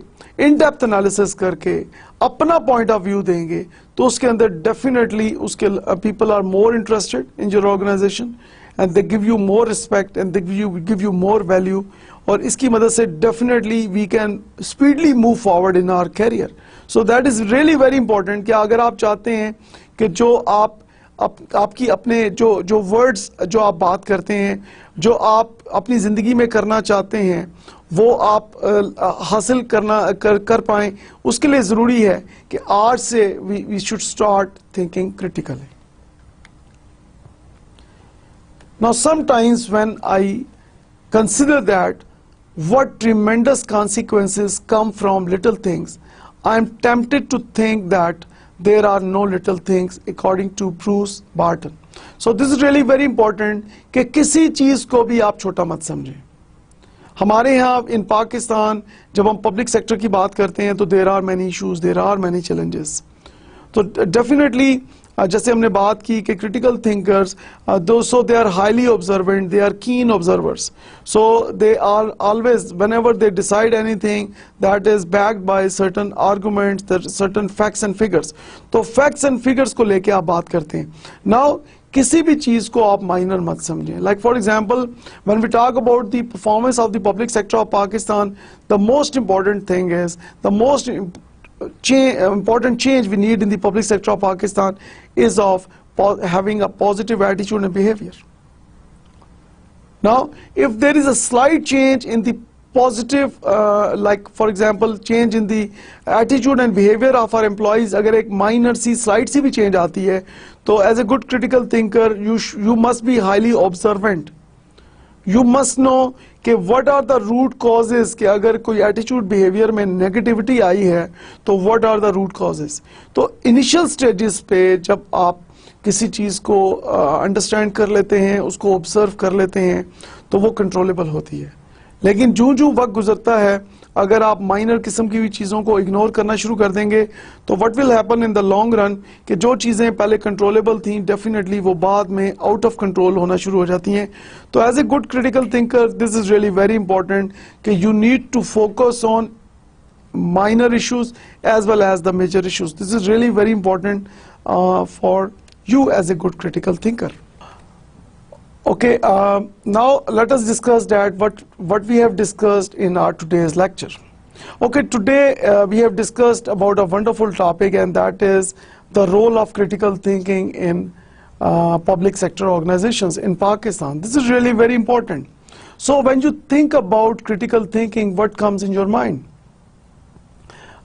इन डेप्थ एनालिसिस करके अपना पॉइंट ऑफ व्यू देंगे तो उसके अंदर डेफिनेटली उसके people are more interested in your organisation and they give you more respect and they give you more value. और इसकी मदद से definitely we can speedily move forward in our career. So that is really very important कि अगर आप चाहते हैं कि जो आपकी अपने जो वर्ड्स जो आप बात करते हैं, जो आप अपनी जिंदगी में करना चाहते हैं, वो आप हासिल कर पाएं, उसके लिए जरूरी है कि आज से we should start thinking critically. Now sometimes when I consider that what tremendous consequences come from little things, I am tempted to think that there are no little things according to Bruce Barton. So this is really very important कि किसी चीज को भी आप छोटा मत समझें. हमारे यहाँ इन पाकिस्तान जब हम पब्लिक सेक्टर की बात करते हैं तो there are many issues, there are many challenges. तो definitely जैसे हमने बात की कि critical thinkers so they are highly observant, they are keen observers. So they are always whenever they decide anything that is backed by certain arguments, certain facts and figures. तो facts and figures को लेके आप बात करते हैं. Now किसी भी चीज को आप माइनर मत समझें. Like for example when we talk about the performance of the public sector of Pakistan, the most important thing is the most important change we need in the public sector of Pakistan is of having a positive attitude and behavior. Now, if there is a slight change in the positive, like for example change in the attitude and behavior of our employees, अगर एक minor सी slight सी भी change आती है तो as a good critical thinker you must be highly observant. You must know कि what are the root causes, कि अगर कोई attitude behavior में negativity आई है तो what are the root causes. तो initial stages पे जब आप किसी चीज़ को understand कर लेते हैं, उसको observe कर लेते हैं तो वो controllable होती है. लेकिन जो वक्त गुजरता है अगर आप माइनर किस्म की भी चीज़ों को इग्नोर करना शुरू कर देंगे तो what will happen in the long run कि जो चीज़ें पहले कंट्रोलेबल थी डेफिनेटली वो बाद में आउट ऑफ कंट्रोल होना शुरू हो जाती हैं. तो as a good critical thinker this is really very important कि you need to focus on minor issues as well as the major issues. This is really very important for you as a good critical thinker. Okay, now let us discuss that what we have discussed in our today's lecture. Okay, today we have discussed about a wonderful topic, and that is the role of critical thinking in public sector organizations in Pakistan. This is really very important. So when you think about critical thinking, what comes in your mind?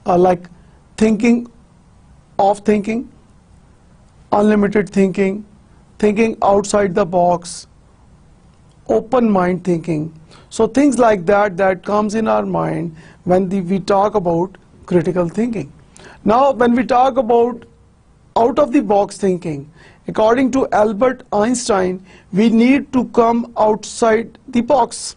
Like thinking of thinking, unlimited thinking, thinking outside the box, open mind thinking. So things like that comes in our mind when we talk about critical thinking. Now when we talk about out of the box thinking, according to Albert Einstein, we need to come outside the box.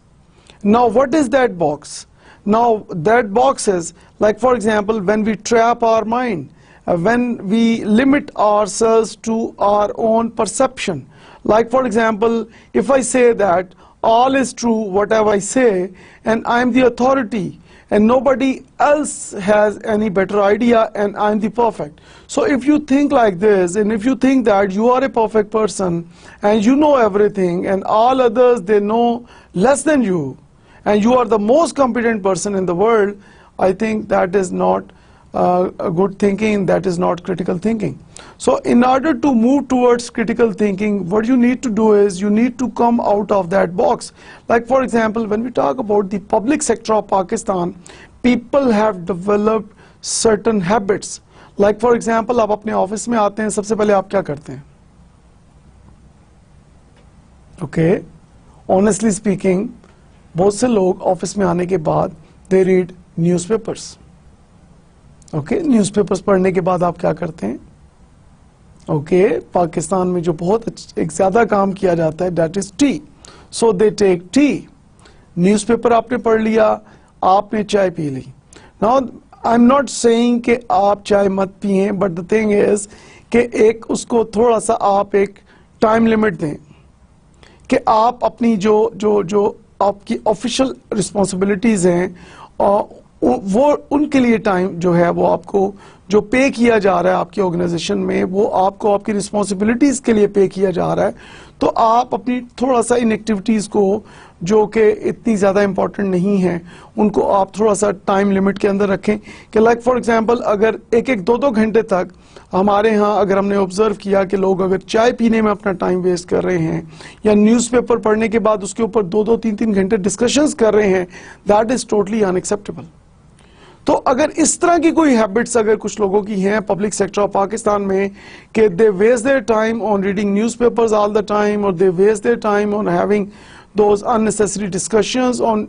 Now what is that box? Now that box is, like for example, when we trap our mind, when we limit ourselves to our own perception. Like for example, if I say that all is true whatever I say and I'm the authority and nobody else has any better idea and I'm the perfect. So if you think like this, and if you think that you are a perfect person and you know everything and all others they know less than you and you are the most competent person in the world, I think that is not a good thinking, that is not critical thinking. So in order to move towards critical thinking, what you need to do is you need to come out of that box. Like for example, when we talk about the public sector of Pakistan, people have developed certain habits. Like for example, आप अपने office में आते हैं, सबसे पहले आप क्या करते हैं? Okay, honestly speaking, बहुत से लोग ऑफिस में आने के बाद they read newspapers. Okay, newspapers पढ़ने के बाद आप क्या करते हैं? Okay, पाकिस्तान में जो बहुत एक ज़्यादा काम किया जाता है, that is tea. So they take tea. Newspaper आपने पढ़ लिया, आपने चाय पी ली. Now I'm not saying कि आप चाय मत पिएं, but the thing is कि एक उसको थोड़ा सा आप एक टाइम लिमिट दें कि आप अपनी जो आपकी ऑफिशियल रिस्पॉन्सिबिलिटीज़ हैं वो उनके लिए टाइम जो है वो आपको जो पे किया जा रहा है आपकी ऑर्गेनाइजेशन में, वो आपको आपकी रिस्पॉन्सिबिलिटीज़ के लिए पे किया जा रहा है. तो आप अपनी थोड़ा सा इन एक्टिविटीज़ को जो कि इतनी ज़्यादा इम्पॉर्टेंट नहीं हैं उनको आप थोड़ा सा टाइम लिमिट के अंदर रखें. कि लाइक फॉर एग्जांपल, अगर एक 2 घंटे तक हमारे यहाँ अगर हमने ऑब्जर्व किया कि लोग अगर चाय पीने में अपना टाइम वेस्ट कर रहे हैं या न्यूज़पेपर पढ़ने के बाद उसके ऊपर 2-2, 3-3 घंटे डिस्कशंस कर रहे हैं, दैट इज़ टोटली अनएक्सेप्टेबल. तो अगर इस तरह की कोई हैबिट्स अगर कुछ लोगों की हैं पब्लिक सेक्टर ऑफ पाकिस्तान में कि they waste their time on reading newspapers all the time, और they waste their time on having those unnecessary discussions on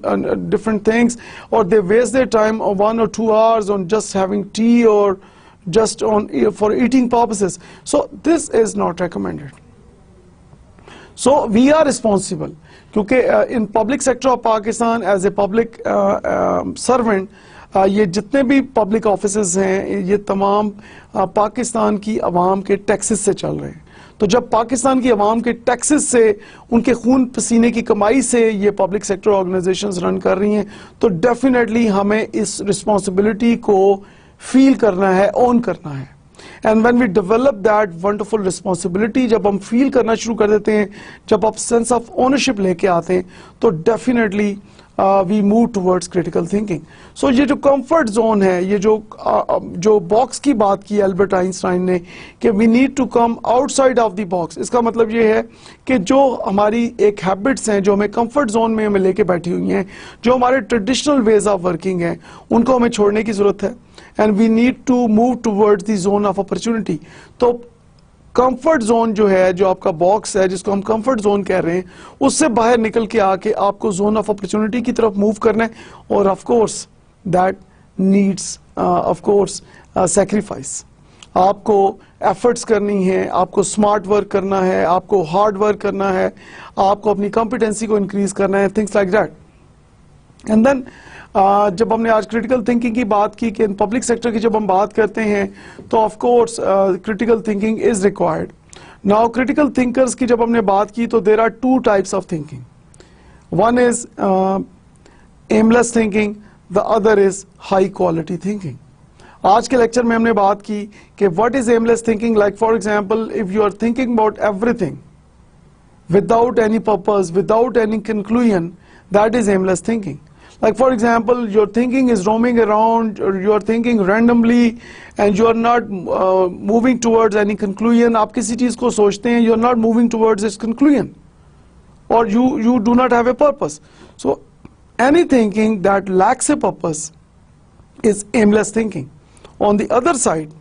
different things, or they waste their time on 1 or 2 hours on just having tea or just on for eating purposes. So this is not recommended. So we are responsible क्योंकि in public sector of Pakistan as a public servant, ये जितने भी public offices हैं ये तमाम पाकिस्तान की आवाम के taxes से चल रहे हैं. तो जब पाकिस्तान की आवाम के टैक्सेस से, उनके खून पसीने की कमाई से ये पब्लिक सेक्टर ऑर्गेनाइजेशंस रन कर रही हैं, तो डेफिनेटली हमें इस रिस्पॉन्सिबिलिटी को फील करना है, ओन करना है. And when we develop that wonderful responsibility, जब हम feel करना शुरू कर देते हैं, जब आप sense of ownership लेके आते हैं, तो definitely we move towards critical thinking. So ये जो comfort zone है, ये जो box की बात की अल्बर्ट आइंस्टाइन ने कि we need to come outside of the box, इसका मतलब ये है कि जो हमारी एक habits हैं जो हमें comfort zone में हमें लेके बैठी हुई हैं, जो हमारे traditional ways of working हैं, उनको हमें छोड़ने की ज़रूरत है, and we need to move towards the zone of opportunity. तो कंफर्ट जोन जो है, जो आपका बॉक्स है जिसको हम कंफर्ट जोन कह रहे हैं, उससे बाहर निकल के आके आपको जोन ऑफ अपॉर्चुनिटी की तरफ मूव करना है, और of course that needs of course sacrifice. आपको एफर्ट्स करनी है, आपको स्मार्ट वर्क करना है, आपको हार्ड वर्क करना है, आपको अपनी कॉम्पिटेंसी को इंक्रीज करना है, things like that. And then जब हमने आज क्रिटिकल थिंकिंग की बात की कि पब्लिक सेक्टर की जब हम बात करते हैं तो of course critical thinking is required. Now critical thinkers की जब हमने बात की तो there are two types of thinking. One is aimless thinking, the other is high quality thinking. आज के लेक्चर में हमने बात की कि what is aimless thinking. Like for example, if you are thinking about everything without any purpose, without any conclusion, that is aimless thinking. Like for example, your thinking is roaming around, or you are thinking randomly, and you are not moving towards any conclusion. आप किसी चीज को सोचते हैं, you are not moving towards its conclusion, or you do not have a purpose. So any thinking that lacks a purpose is aimless thinking. On the other side,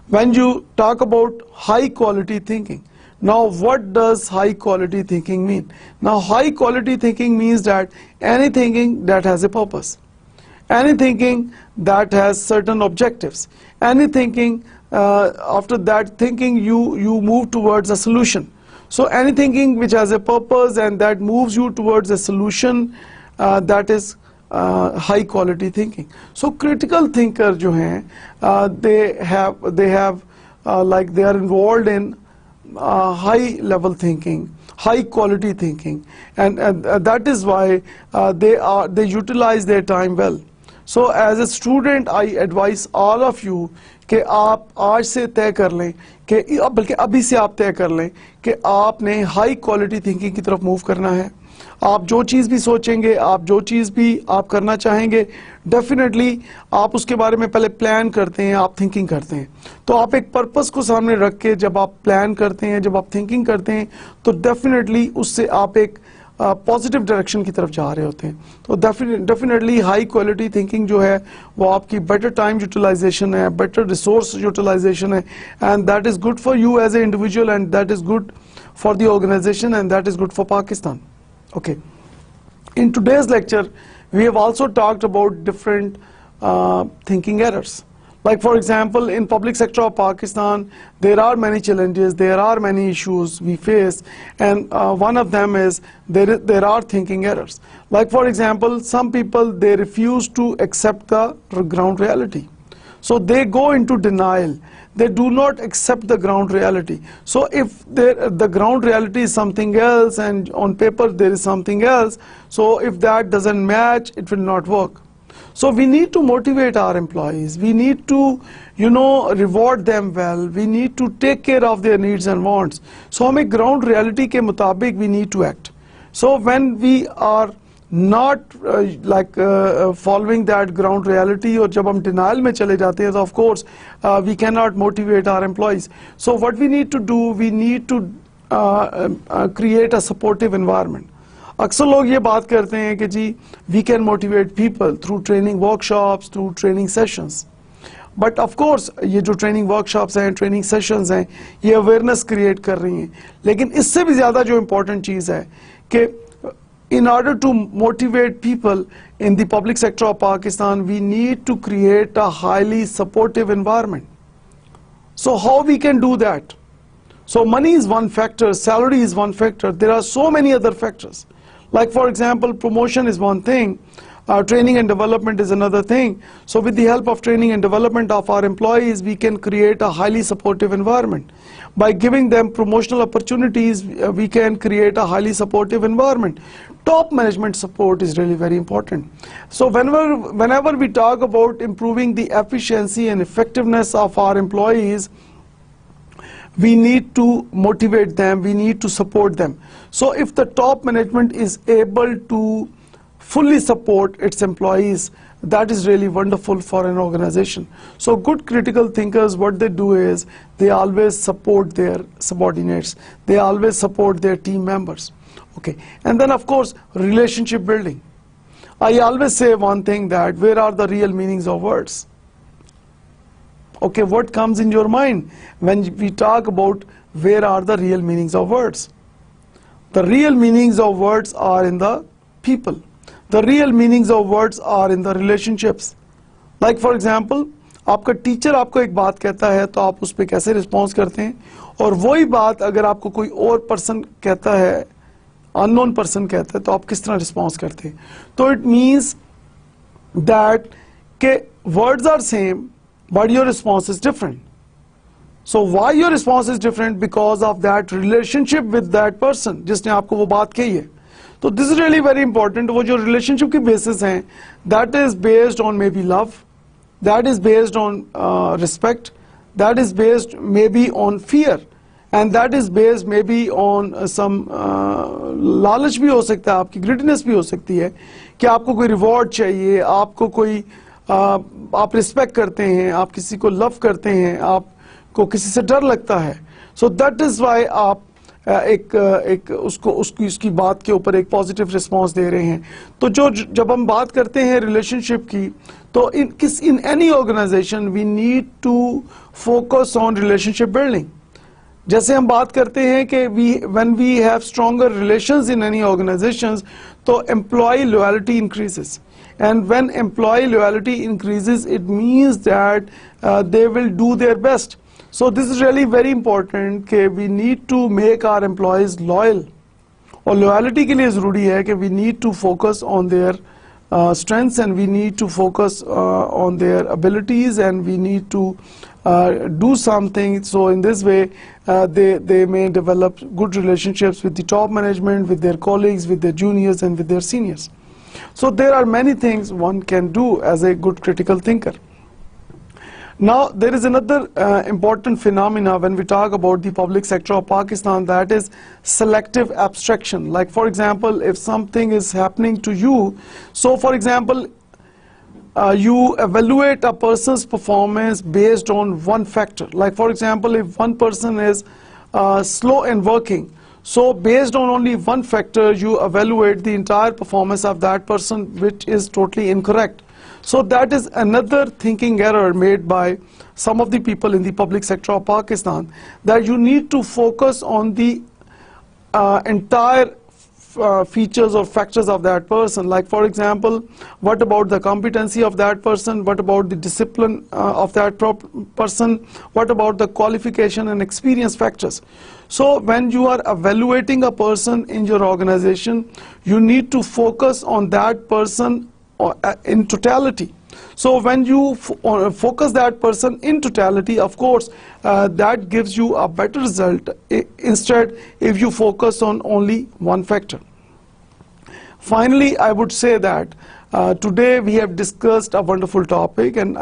when you talk about high quality thinking, now what does high quality thinking mean? Now high quality thinking means that any thinking that has a purpose, any thinking that has certain objectives, any thinking after that thinking you move towards a solution. So any thinking which has a purpose and that moves you towards a solution, that is high quality thinking. So critical thinker जो हैं, they have like they are involved in high level thinking, high quality thinking, and that is why they utilize their time well. So as a student, I advise all of you कि आप आज से तय कर लें कि बल्कि अभी से आप तय कर लें कि आपने हाई क्वालिटी थिंकिंग की तरफ मूव करना है. आप जो चीज़ भी सोचेंगे, आप जो चीज़ भी आप करना चाहेंगे, डेफिनेटली आप उसके बारे में पहले प्लान करते हैं, आप थिंकिंग करते हैं. तो आप एक पर्पस को सामने रख के जब आप प्लान करते हैं, जब आप थिंकिंग करते हैं, तो डेफिनेटली उससे आप एक पॉजिटिव डायरेक्शन की तरफ जा रहे होते हैं. तो डेफिनेटली हाई क्वालिटी थिंकिंग जो है वो आपकी बेटर टाइम यूटिलाइजेशन है, बेटर रिसोर्स यूटिलाइजेशन है, and that is good for you as a individual, and that is good for the organisation, and that is good for Pakistan. Okay. In today's lecture, we have also talked about different thinking errors. Like for example, in public sector of Pakistan, there are many challenges, there are many issues we face, and one of them is there are thinking errors. Like for example, some people, they refuse to accept the ground reality. So they go into denial. They do not accept the ground reality. So if the ground reality is something else and on paper there is something else, so if that doesn't match, it will not work. So we need to motivate our employees. We need to, reward them well. We need to take care of their needs and wants. So हमें ground reality के मुताबिक we need to act. So when we are not following that ground reality, और जब हम denial में चले जाते हैं, तो of course we cannot motivate our employees. So what we need to do, we need to create a supportive environment. अक्सर लोग ये बात करते हैं कि जी we can motivate people through training workshops, through training sessions. But of course ये जो training workshops हैं, training sessions हैं, ये awareness create कर रही हैं. लेकिन इससे भी ज़्यादा जो important चीज़ है कि in order to motivate people in the public sector of Pakistan, we need to create a highly supportive environment. So how we can do that? So money is one factor, salary is one factor. There are so many other factors. Like for example, promotion is one thing, training and development is another thing. So with the help of training and development of our employees, we can create a highly supportive environment. By giving them promotional opportunities, we can create a highly supportive environment. Top management support is really very important. So whenever we talk about improving the efficiency and effectiveness of our employees, we need to motivate them, we need to support them. So if the top management is able to fully support its employees, that is really wonderful for an organization. So good critical thinkers, what they do is they always support their subordinates, they always support their team members. Okay, and then of course relationship building. I always say one thing, that where are the real meanings of words? Okay, what comes in your mind when we talk about where are the real meanings of words? The real meanings of words are in the people. The real meanings of words are in the relationships. Like for example, आपका teacher आपको एक बात कहता है तो आप उस पर कैसे रिस्पॉन्स करते हैं, और वही बात अगर आपको कोई और पर्सन कहता है, अननोन पर्सन कहता है, तो आप किस तरह रिस्पॉन्स करते हैं. तो इट मीन्स दैट के words are same but your response is different. So why your response is different? Because of that relationship with that person जिसने आपको वो बात कही है. तो this is really very important. वो जो relationship की basis हैं, that is based on maybe love, that is based on respect, that is based maybe on fear, and that is based maybe on some लालच भी हो सकता है, आपकी greediness भी हो सकती है कि आपको कोई reward चाहिए, आपको कोई आप रिस्पेक्ट करते हैं, आप किसी को लव करते हैं, आपको किसी से डर लगता है. सो दैट इज वाई आप एक उसकी बात के ऊपर एक पॉजिटिव रिस्पांस दे रहे हैं. तो जब हम बात करते हैं रिलेशनशिप की, तो in any organization we need to focus on relationship building. जैसे हम बात करते हैं कि when we have stronger relations in any organizations, तो employee loyalty increases. And when employee loyalty increases, it means that they will do their best. So this is really very important कि we need to make our employees loyal. और loyalty के लिए ज़रूरी है कि we need to focus on their strengths, and we need to focus on their abilities, and we need to do something. So in this way, they may develop good relationships with the top management, with their colleagues, with their juniors, and with their seniors. So there are many things one can do as a good critical thinker. Now there is another important phenomena when we talk about the public sector of Pakistan, that is selective abstraction. Like for example, if something is happening to you, so for example, you evaluate a person's performance based on one factor. Like for example, if one person is slow in working, so based on only one factor, you evaluate the entire performance of that person, which is totally incorrect. So that is another thinking error made by some of the people in the public sector of Pakistan, that you need to focus on the entire features or factors of that person. Like for example, what about the competency of that person, what about the discipline of that person, what about the qualification and experience factors. So when you are evaluating a person in your organization, you need to focus on that person in totality. So when you focus that person in totality, of course, that gives you a better result instead if you focus on only one factor. Finally, I would say that today we have discussed a wonderful topic, and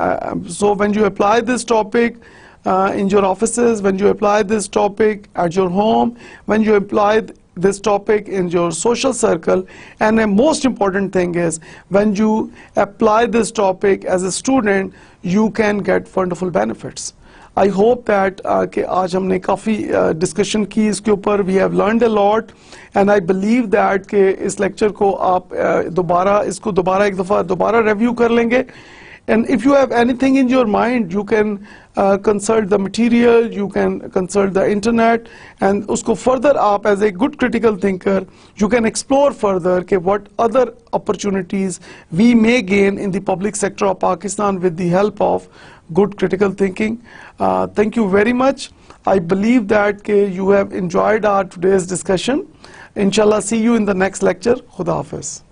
so when you apply this topic in your offices, when you apply this topic at your home, when you apply this topic in your social circle, and the most important thing is when you apply this topic as a student, you can get wonderful benefits. I hope that कि आज हमने काफ़ी discussion की इसके ऊपर, we have learned a lot, and I believe that कि इस lecture को आप इसको एक दफ़ा दोबारा रिव्यू कर लेंगे. And if you have anything in your mind, you can consult the material, you can consult the internet, and usko further आप as a good critical thinker, you can explore further कि what other opportunities we may gain in the public sector of Pakistan with the help of good critical thinking. Thank you very much. I believe that you have enjoyed our today's discussion, Inshallah, see you in the next lecture. Khuda Hafiz.